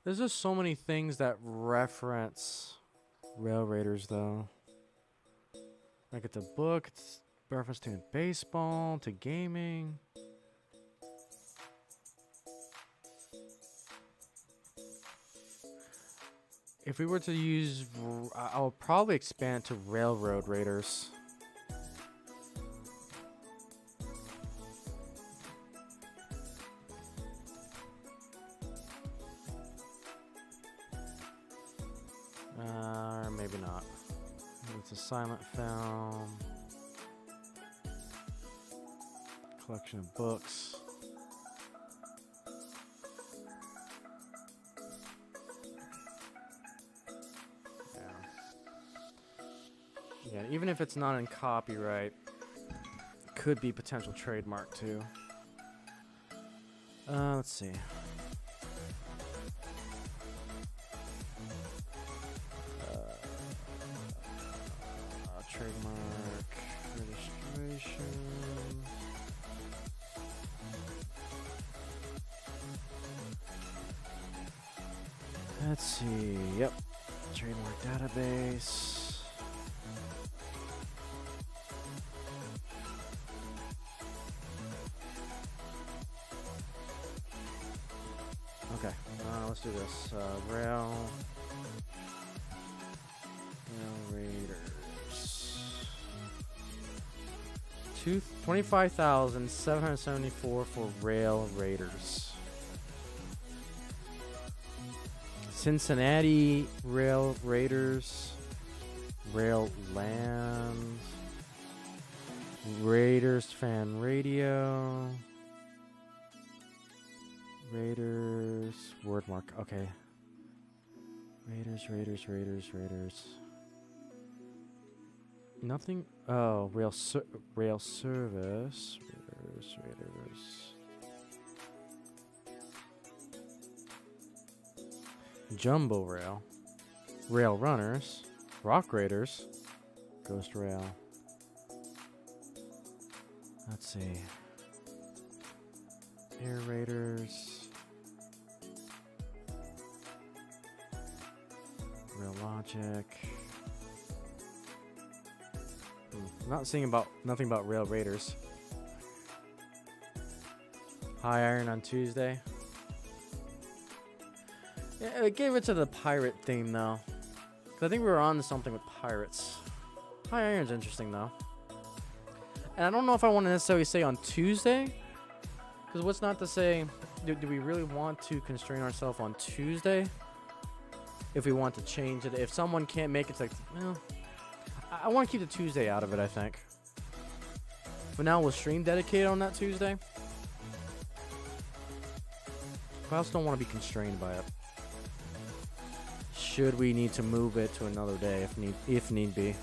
There's just so many things that reference Rail Raiders, though. Like it's a book, it's reference to baseball, to gaming. If we were to use, I'll probably expand to Railroad Raiders. Or maybe not. It's a silent film. Collection of books. Yeah, even if it's not in copyright, could be potential trademark too. Let's see. Trademark registration. Let's see. Yep. Trademark database. Okay. Let's do this. Rail Raiders. 25,774 for Rail Raiders. Cincinnati Rail Raiders. Rail Land. Raiders Fan Radio. Raiders. Wordmark. Okay. Raiders. Nothing. Oh, rail service. Raiders. Jumbo Rail. Rail Runners. Rock Raiders. Ghost Rail. Let's see. Air Raiders. Rail Logic. I'm not seeing nothing about Rail Raiders. High Iron on Tuesday. Yeah, it gave it to the pirate theme though. 'Cause I think we were on to something with pirates. High Iron's interesting though. And I don't know if I want to necessarily say on Tuesday. Because what's not to say, do we really want to constrain ourselves on Tuesday? If we want to change it. If someone can't make it, it's like, well, I want to keep the Tuesday out of it, I think. But now we'll stream dedicated on that Tuesday. But I also don't want to be constrained by it. Should we need to move it to another day if need be.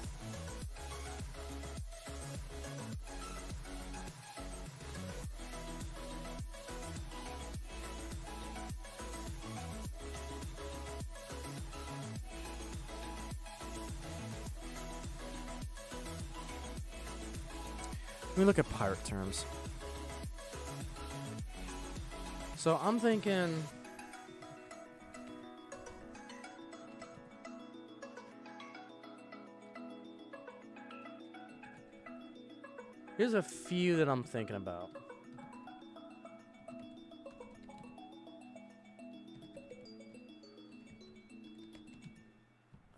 Let me look at pirate terms. So I'm thinking. Here's a few that I'm thinking about.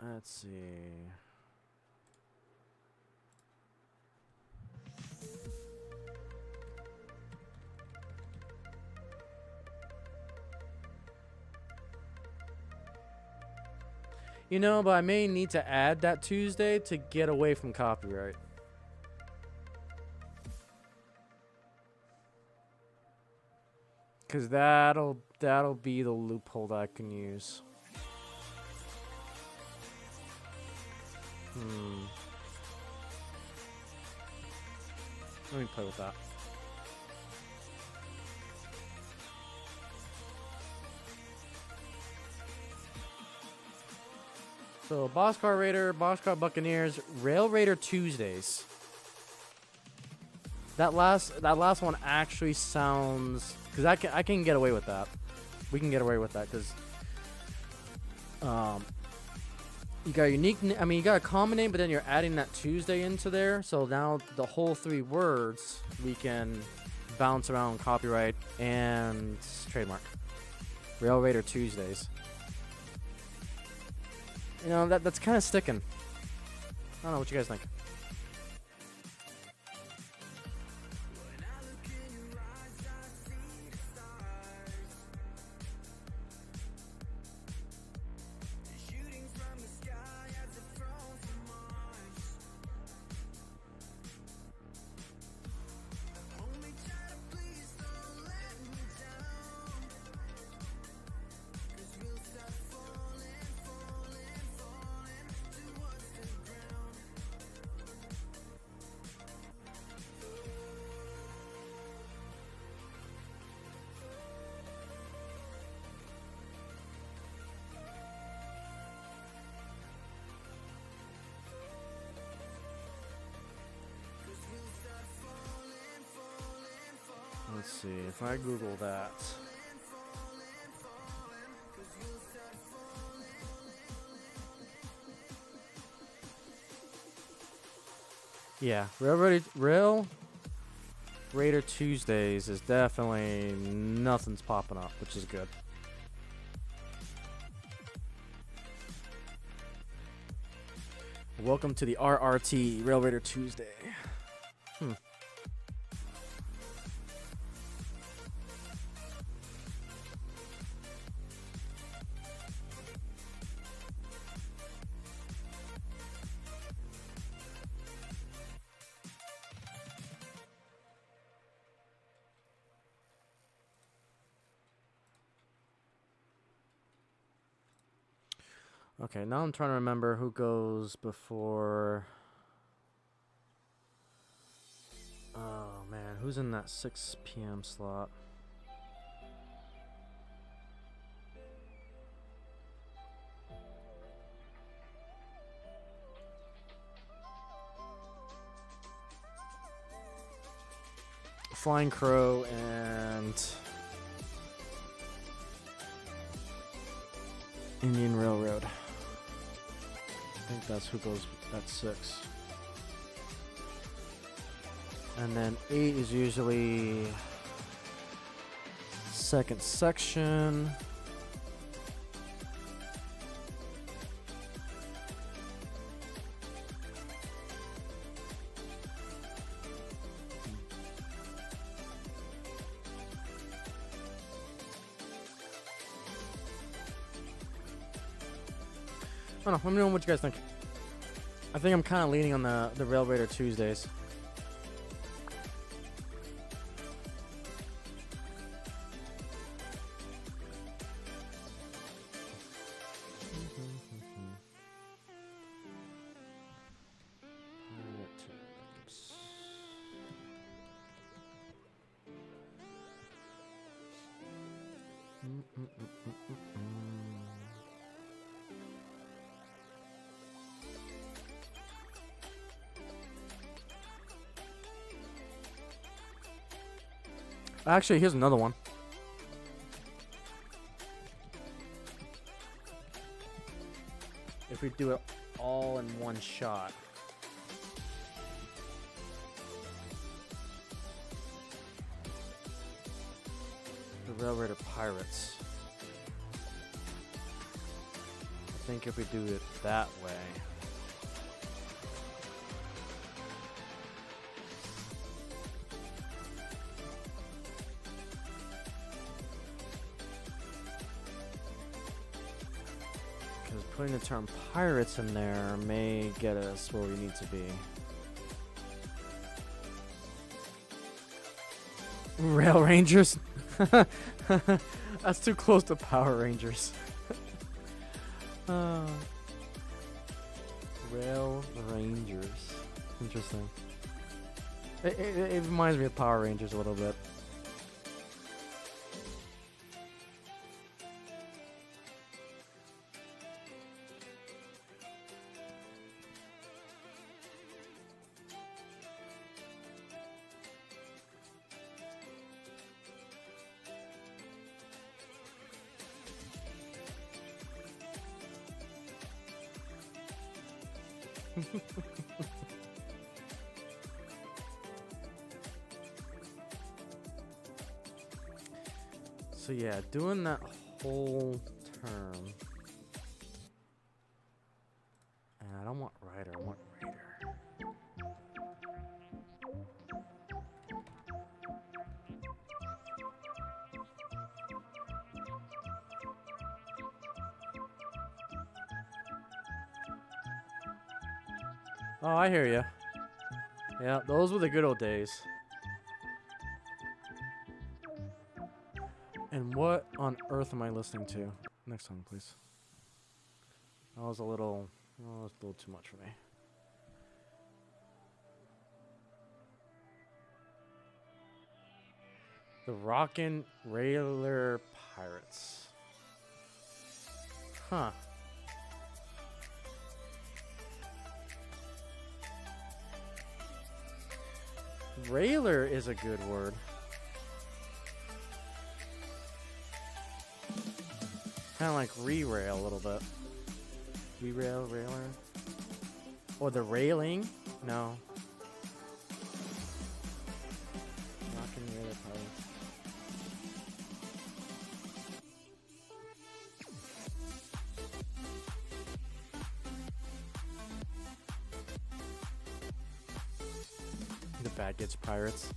Let's see. You know, but I may need to add that Tuesday to get away from copyright. Cause that'll be the loophole that I can use. Let me play with that. So Boxcar Raider, Boxcar Buccaneers, Rail Raider Tuesdays. That last one actually sounds, because I can get away with that. We can get away with that because you got a unique. I mean, you got a common name, but then you're adding that Tuesday into there. So now the whole 3 words we can bounce around copyright and trademark. Rail Raider Tuesdays. You know, that's kind of sticking. I don't know what you guys think. Let's see if I Google that. Yeah, Rail Raider Tuesdays is definitely nothing's popping up, which is good. Welcome to the RRT, Rail Raider Tuesday. Okay, now I'm trying to remember who goes before. Oh man, who's in that 6 p.m. slot? Flying Crow and Indian Railroad. I think that's who goes at 6. And then 8 is usually second section. I don't know. Let me know what you guys think. I think I'm kind of leaning on the Rail Raider Tuesdays. Actually, here's another one. if we do it all in one shot. The Railroader Pirates. I think if we do it that way. Because putting the term pirates in there may get us where we need to be. Rail Rangers? That's too close to Power Rangers. Rail Rangers. Interesting. It reminds me of Power Rangers a little bit. So yeah, doing that whole term. And I don't want Rider, I want Raider. Oh, I hear you. Yeah, those were the good old days. And what on earth am I listening to? Next song, please. That was a little too much for me. The Rockin' Railer Pirates. Huh. Railer is a good word. Kind of like re-rail a little bit. Re-rail, railer. Or the railing? No. Rockin' Railer Pirates. The Bad Kids Pirates.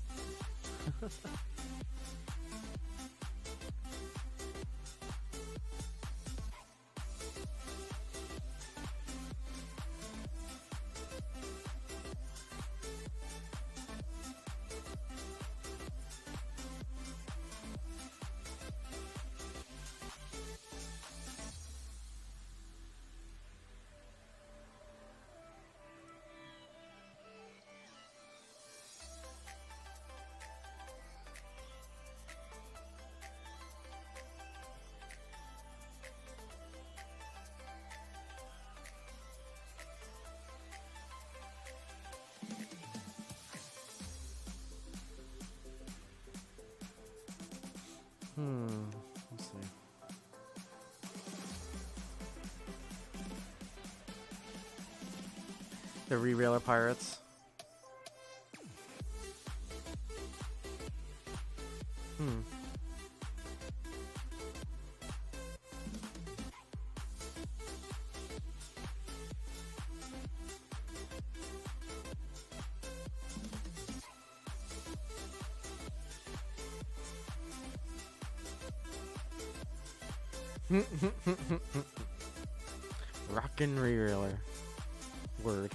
Let's see. The Re-Railer Pirates. Rockin' Re-Railer. Word.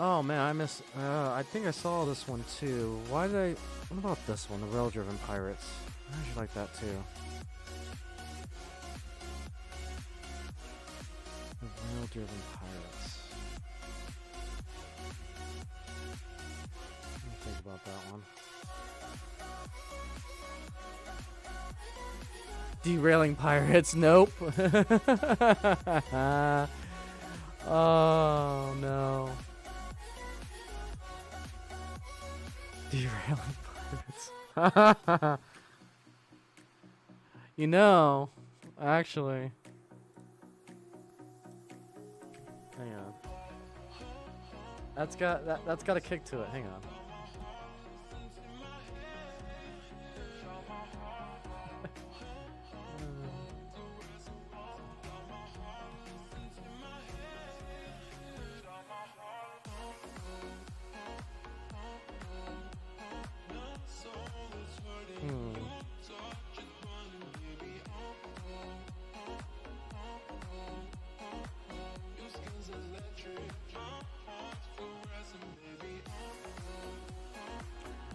Oh man, I miss. I think I saw this one too. Why did I? What about this one, the Rail-Driven Pirates? I actually like that too. The Rail-Driven Pirates. Let me think about that one. Derailing Pirates. Nope. Oh no. Derailing Pirates. You know, actually. Hang on. That's got a kick to it. Hang on.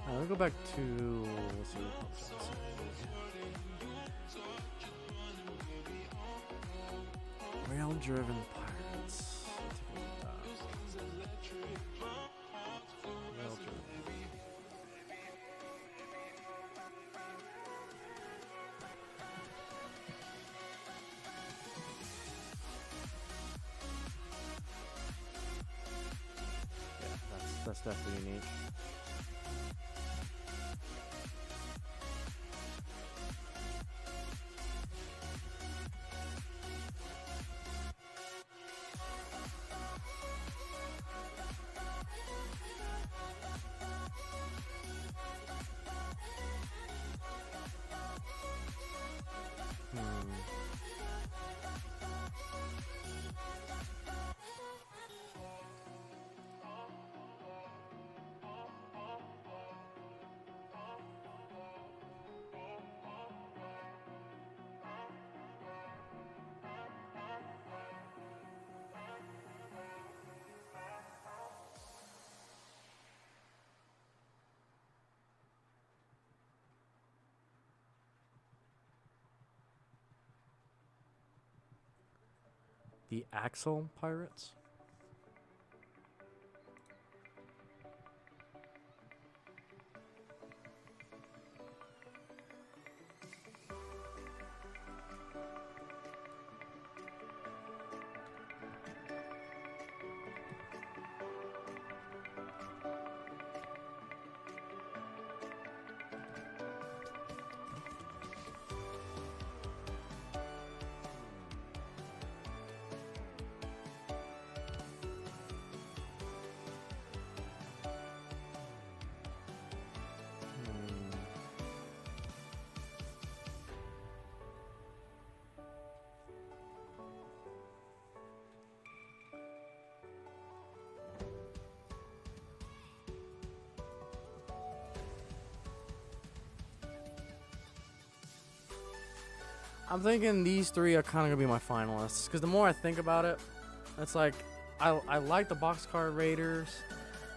Let's go back to. Let's see. Rail-Driven Pirates. Rail-Driven. Yeah, that's definitely unique. The Axle Pirates? I'm thinking these three are kind of gonna be my finalists because the more I think about it, it's like I like the Boxcar Raiders,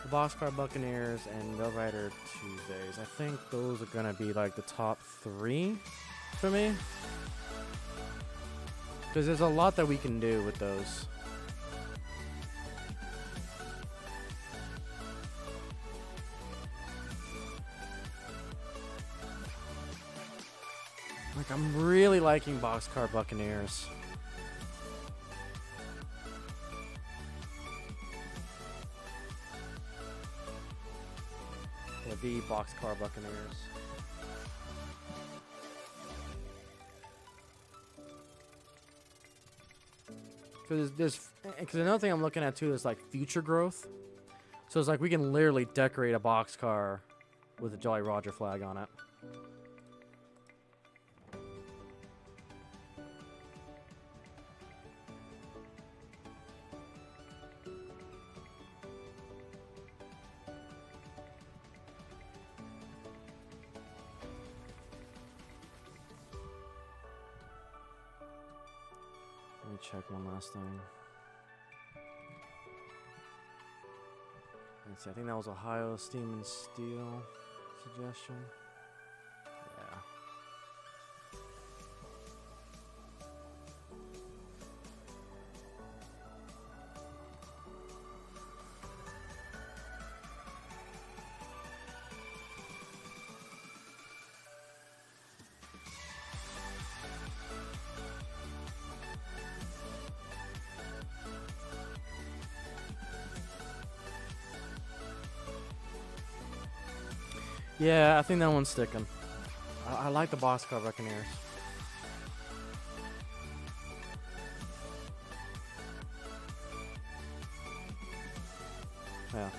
the Boxcar Buccaneers, and Rail Rider Tuesdays. I think those are gonna be like the top three for me because there's a lot that we can do with those. Like, I'm really liking Boxcar Buccaneers. Yeah, the Boxcar Buccaneers. Because another thing I'm looking at too is like future growth. So it's like we can literally decorate a boxcar with a Jolly Roger flag on it. Let me check one last thing. Let's see, I think that was Ohio Steam and Steel suggestion. Yeah. Yeah, I think that one's sticking. I like the Boxcar Buccaneers. Yeah.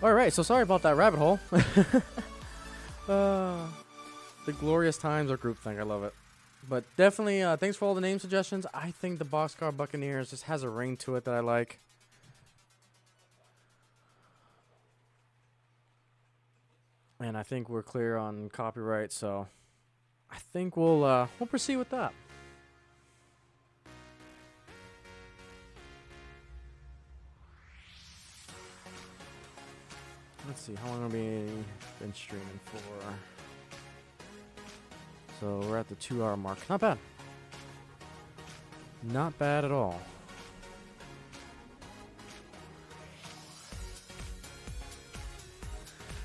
All right, so sorry about that rabbit hole. The glorious times of groupthink, I love it. But definitely, thanks for all the name suggestions. I think the Boxcar Buccaneers just has a ring to it that I like. And I think we're clear on copyright, so I think we'll proceed with that. Let's see, how long have we been streaming for? So we're at the 2-hour mark. Not bad. Not bad at all.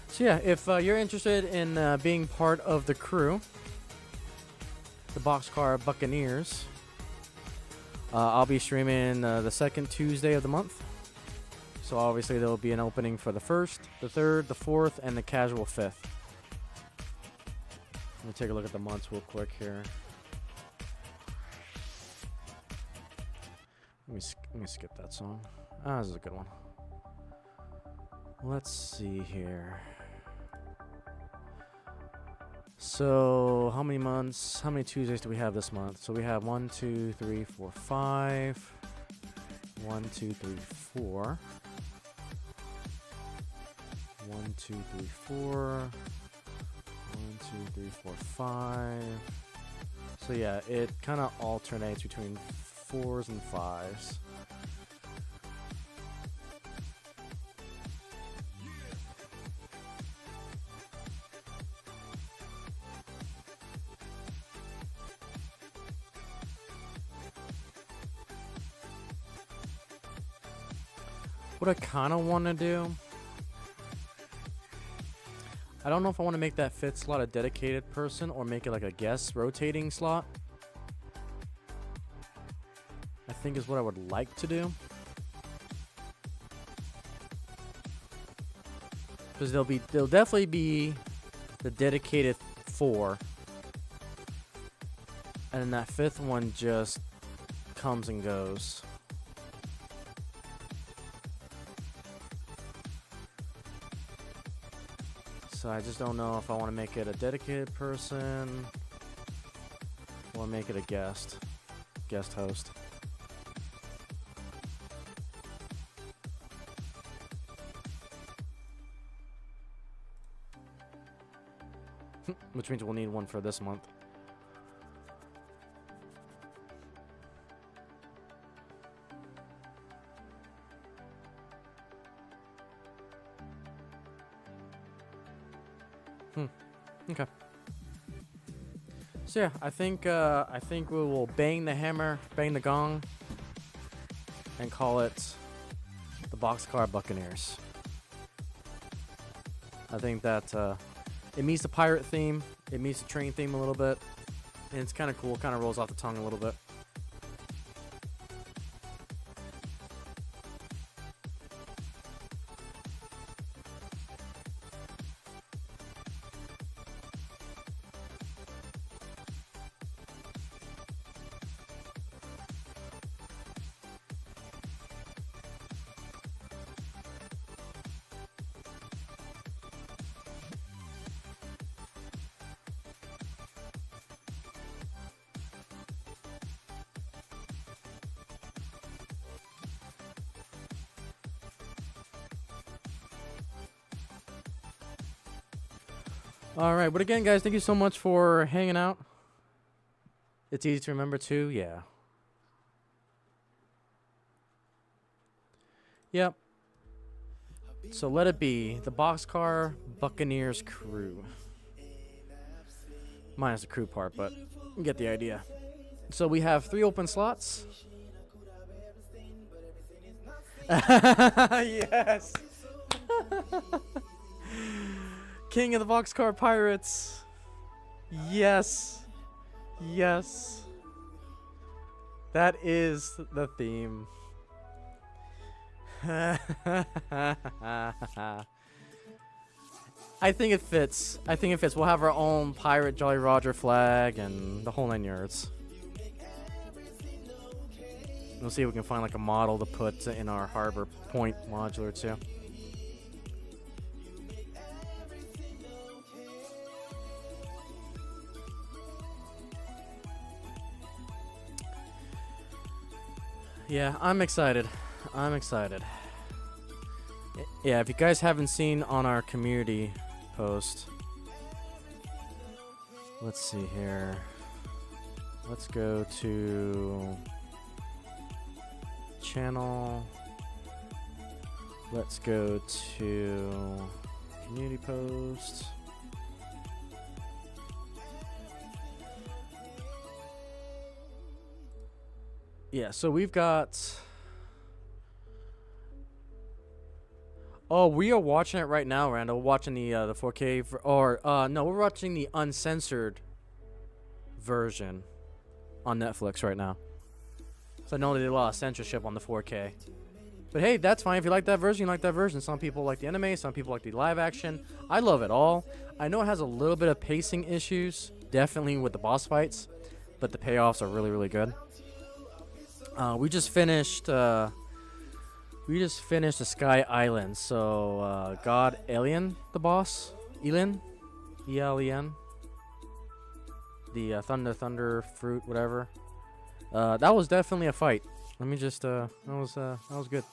So yeah, if you're interested in being part of the crew, the Boxcar Buccaneers, I'll be streaming the second Tuesday of the month. So obviously there will be an opening for the 1st, the 3rd, the 4th, and the casual 5th. Let me take a look at the months real quick here. Let me skip that song. This is a good one. Let's see here. So how many months, how many Tuesdays do we have this month? So we have 1, 2, 3, 4, 5. 1, 2, 3, 4. 1, 2, 3, 4. 1, 2, 3, 4, 5. So yeah, it kind of alternates between 4s and 5s. What I kind of want to do, I don't know if I want to make that 5th slot a dedicated person or make it like a guest rotating slot. I think is what I would like to do. Because there'll definitely be the dedicated 4. And then that 5th one just comes and goes. So I just don't know if I want to make it a dedicated person or make it a guest host. Which means we'll need one for this month. Okay. So yeah, I think we will bang the hammer, bang the gong, and call it the Boxcar Buccaneers. I think that it meets the pirate theme, it meets the train theme a little bit, and it's kind of cool. Kind of rolls off the tongue a little bit. All right, but again, guys, thank you so much for hanging out. It's easy to remember too. Yeah. Yep. So let it be the Boxcar Buccaneers crew. Minus the crew part, but you get the idea. So we have 3 open slots. Yes. King of the Boxcar Pirates. Yes. Yes. That is the theme. I think it fits. I think it fits. We'll have our own pirate Jolly Roger flag and the whole 9 yards. We'll see if we can find like a model to put in our Harbor Point modular too. Yeah, I'm excited. I'm excited. Yeah, if you guys haven't seen on our community post, let's see here. Let's go to channel. Let's go to community post. Yeah, so we've got. Oh, we are watching it right now, Randall. We're watching the 4K no, we're watching the uncensored version on Netflix right now. So I know they did a lot of censorship on the 4K. But hey, that's fine. If you like that version, you like that version. Some people like the anime, some people like the live action. I love it all. I know it has a little bit of pacing issues, definitely with the boss fights, but the payoffs are really, really good. We just finished the Sky Island. So God Alien, the boss, Elin, E-L-E-N, the thunder fruit, whatever. That was definitely a fight. Let me just that was good.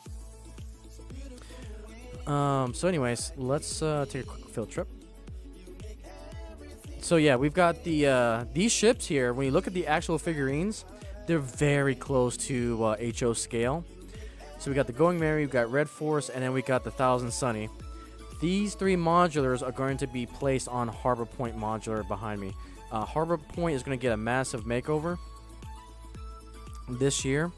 So anyways, let's take a quick field trip. So yeah, we've got the these ships here. When you look at the actual figurines, they're very close to HO scale. So we got the Going Merry, we've got Red Force, and then we got the Thousand Sunny. These 3 modulars are going to be placed on Harbor Point modular behind me. Harbor Point is going to get a massive makeover this year.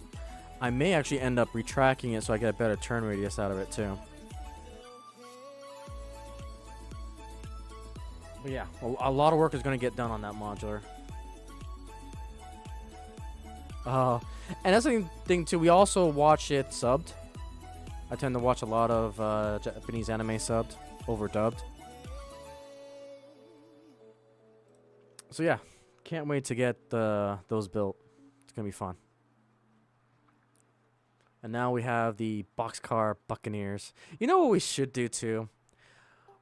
I may actually end up retracking it so I get a better turn radius out of it too. But yeah, a lot of work is going to get done on that modular. And that's the thing too. We also watch it subbed. I tend to watch a lot of Japanese anime subbed, overdubbed. So yeah, can't wait to get those built. It's gonna be fun. And now we have the Boxcar Buccaneers. You know what we should do too?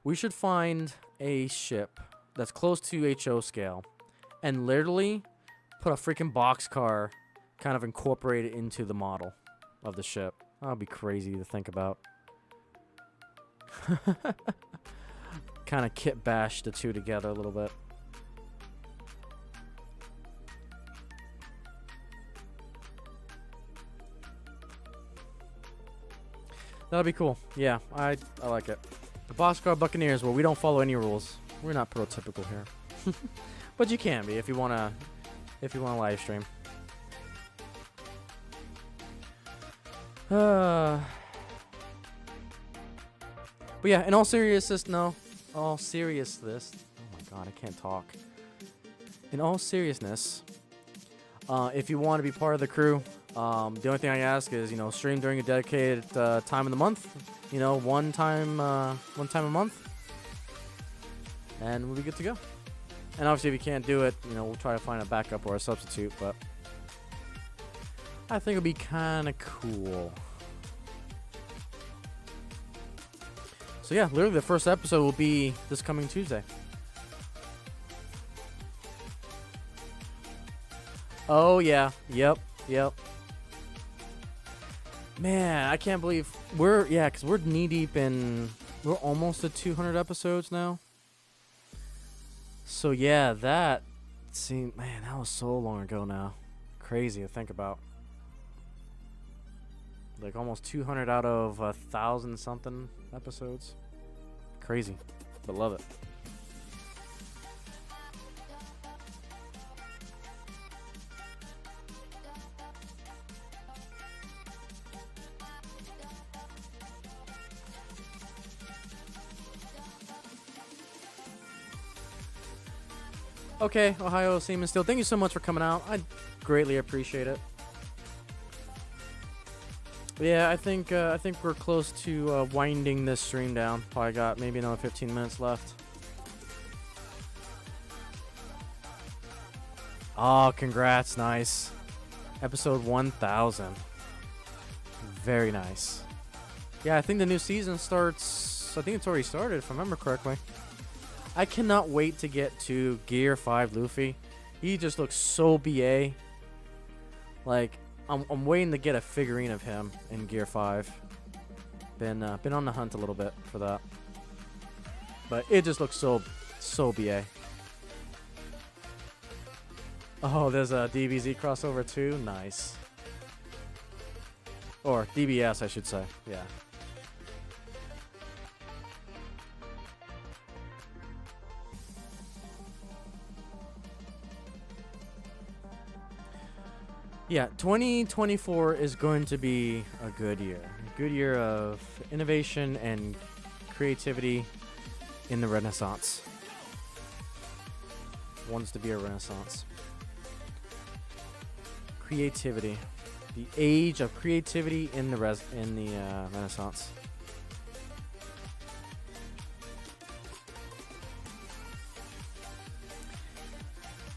We should find a ship that's close to HO scale, and literally put a freaking boxcar kind of incorporate it into the model of the ship. That'll be crazy to think about. Kind of kit bash the 2 together a little bit. That'll be cool. Yeah, I like it. The Boxcar Buccaneers, where we don't follow any rules. We're not prototypical here. But you can be if you wanna live stream. But yeah, in all seriousness, oh my god, I can't talk. In all seriousness, if you want to be part of the crew, the only thing I ask is, stream during a dedicated time of the month. One time a month, and we'll be good to go. And obviously, if you can't do it, we'll try to find a backup or a substitute. But I think it'll be kind of cool. So yeah, literally the first episode will be this coming Tuesday. Oh yeah, yep. Man, I can't believe because we're knee deep in. We're almost at 200 episodes now. So yeah, that seemed, man, that was so long ago now. Crazy to think about. Like almost 200 out of 1,000 something episodes. Crazy, but love it. Okay, Ohio Seaman Steel, thank you so much for coming out. I greatly appreciate it. Yeah, I think we're close to winding this stream down. Probably got maybe another 15 minutes left. Oh, congrats, nice. Episode 1000. Very nice. Yeah, I think the new season starts. I think it's already started, if I remember correctly. I cannot wait to get to Gear 5 Luffy. He just looks so BA. Like, I'm waiting to get a figurine of him in Gear 5. Been on the hunt a little bit for that. But it just looks so BA. Oh, there's a DBZ crossover too? Nice. Or DBS, I should say. Yeah. Yeah, 2024 is going to be a good year. A good year of innovation and creativity in the Renaissance. Wants to be a Renaissance. Creativity. The age of creativity in the Renaissance.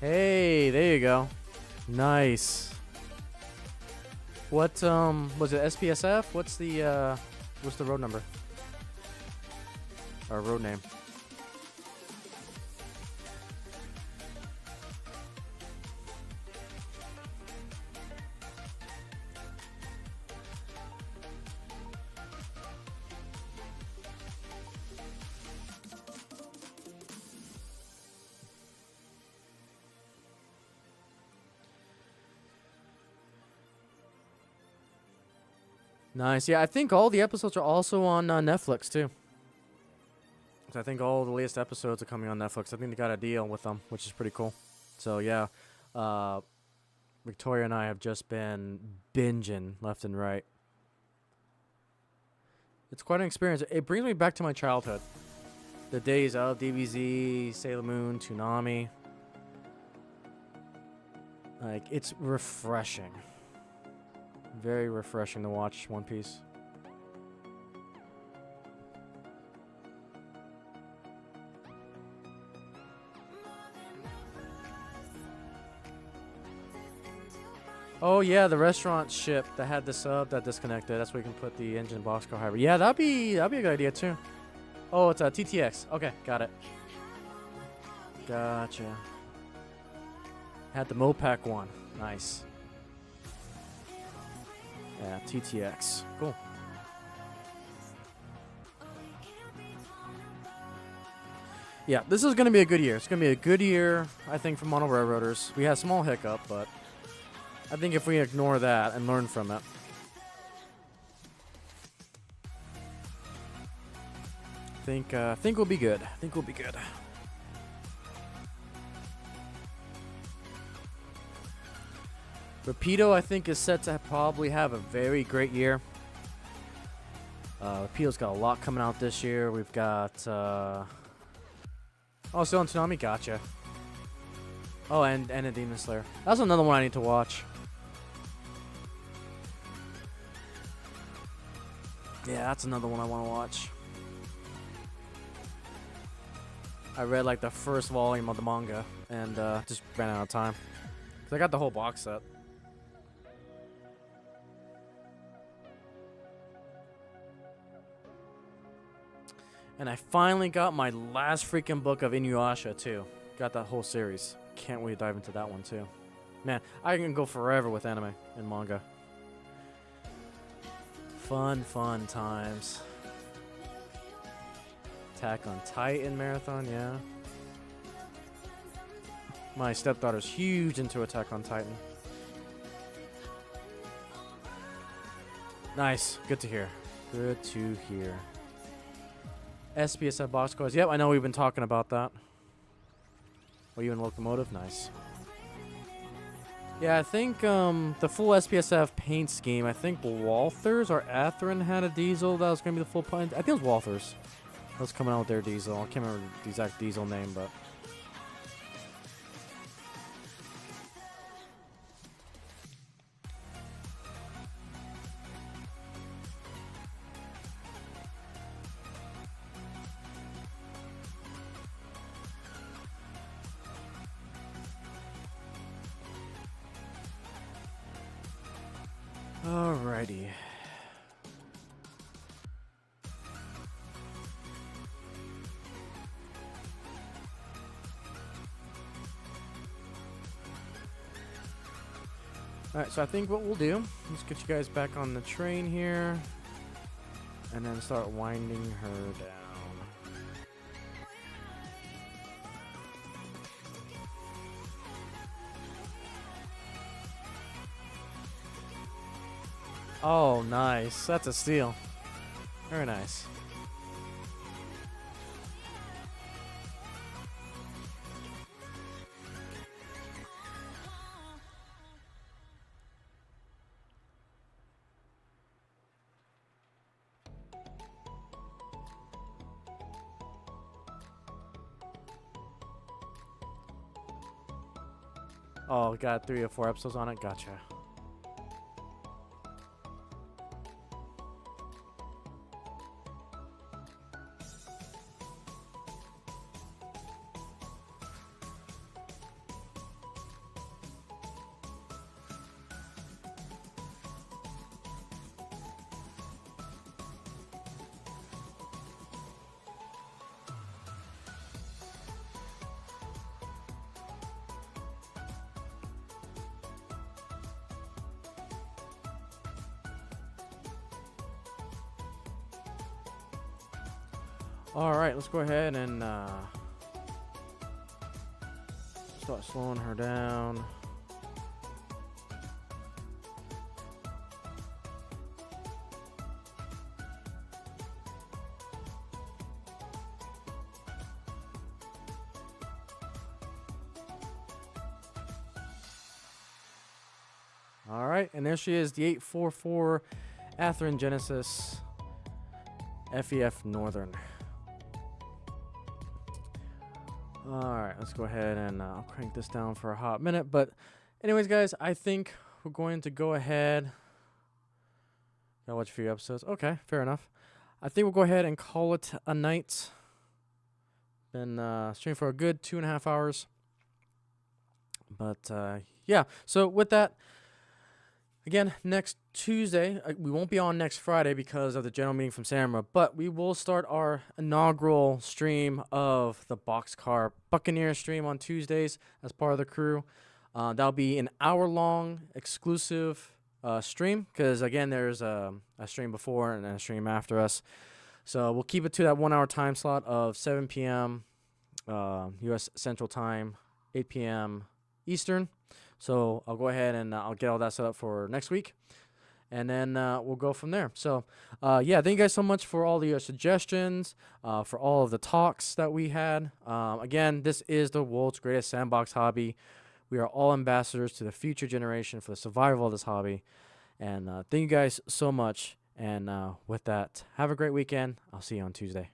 Hey, there you go. Nice. What was it? SPSF? What's the road number? Or road name? Nice. Yeah, I think all the episodes are also on Netflix too. So I think all the latest episodes are coming on Netflix. I think they got a deal with them, which is pretty cool. So yeah, Victoria and I have just been binging left and right. It's quite an experience. It brings me back to my childhood. The days of DBZ, Sailor Moon, Toonami. Like, it's refreshing. Very refreshing to watch One Piece. Oh yeah, the restaurant ship that had the sub that disconnected. That's where you can put the engine boxcar hybrid. Yeah, that'd be a good idea too. Oh, it's a TTX. Okay, got it. Gotcha. Had the Mopac one. Nice. Yeah, TTX. Cool. Yeah, this is going to be a good year. It's going to be a good year, I think, for Mono Railroaders. We had a small hiccup, but I think if we ignore that and learn from it, I think we'll be good. I think we'll be good. Rapido, I think, is set to probably have a very great year. Rapido's got a lot coming out this year. We've got... oh, still on Toonami? Gotcha. Oh, and a Demon Slayer. That's another one I need to watch. Yeah, that's another one I want to watch. I read, like, the first volume of the manga and just ran out of time. 'Cause I got the whole box set. And I finally got my last freaking book of Inuyasha, too. Got that whole series. Can't wait to dive into that one, too. Man, I can go forever with anime and manga. Fun times. Attack on Titan marathon, yeah. My stepdaughter's huge into Attack on Titan. Nice. Good to hear. Good to hear. SPSF boxcars. Yep, I know we've been talking about that. Oh, you in Locomotive? Nice. Yeah, I think the full SPSF paint scheme, I think Walthers or Atherin had a diesel that was going to be the full paint. I think it was Walthers that was coming out with their diesel. I can't remember the exact diesel name, but... Alrighty. Alright, so I think what we'll do is get you guys back on the train here and then start winding her down. Oh, nice. That's a steal. Very nice. Oh, got 3 or 4 episodes on it. Gotcha. Alright, let's go ahead and start slowing her down. Alright, and there she is, the 844 Atherin Genesis FEF Northern. Alright, let's go ahead and I'll crank this down for a hot minute. But anyways, guys, I think we're going to go ahead. Gotta watch a few episodes. Okay, fair enough. I think we'll go ahead and call it a night. Been streaming for a good 2.5 hours. But yeah, so with that, again, next Tuesday, we won't be on next Friday because of the general meeting from Samra, but we will start our inaugural stream of the Boxcar Buccaneer stream on Tuesdays as part of the crew. That'll be an hour-long exclusive stream because, again, there's a stream before and then a stream after us. So we'll keep it to that 1-hour time slot of 7 p.m. U.S. Central Time, 8 p.m. Eastern. So I'll go ahead and I'll get all that set up for next week. And then we'll go from there. So, yeah, thank you guys so much for all your suggestions, for all of the talks that we had. Again, this is the world's greatest sandbox hobby. We are all ambassadors to the future generation for the survival of this hobby. And thank you guys so much. And with that, have a great weekend. I'll see you on Tuesday.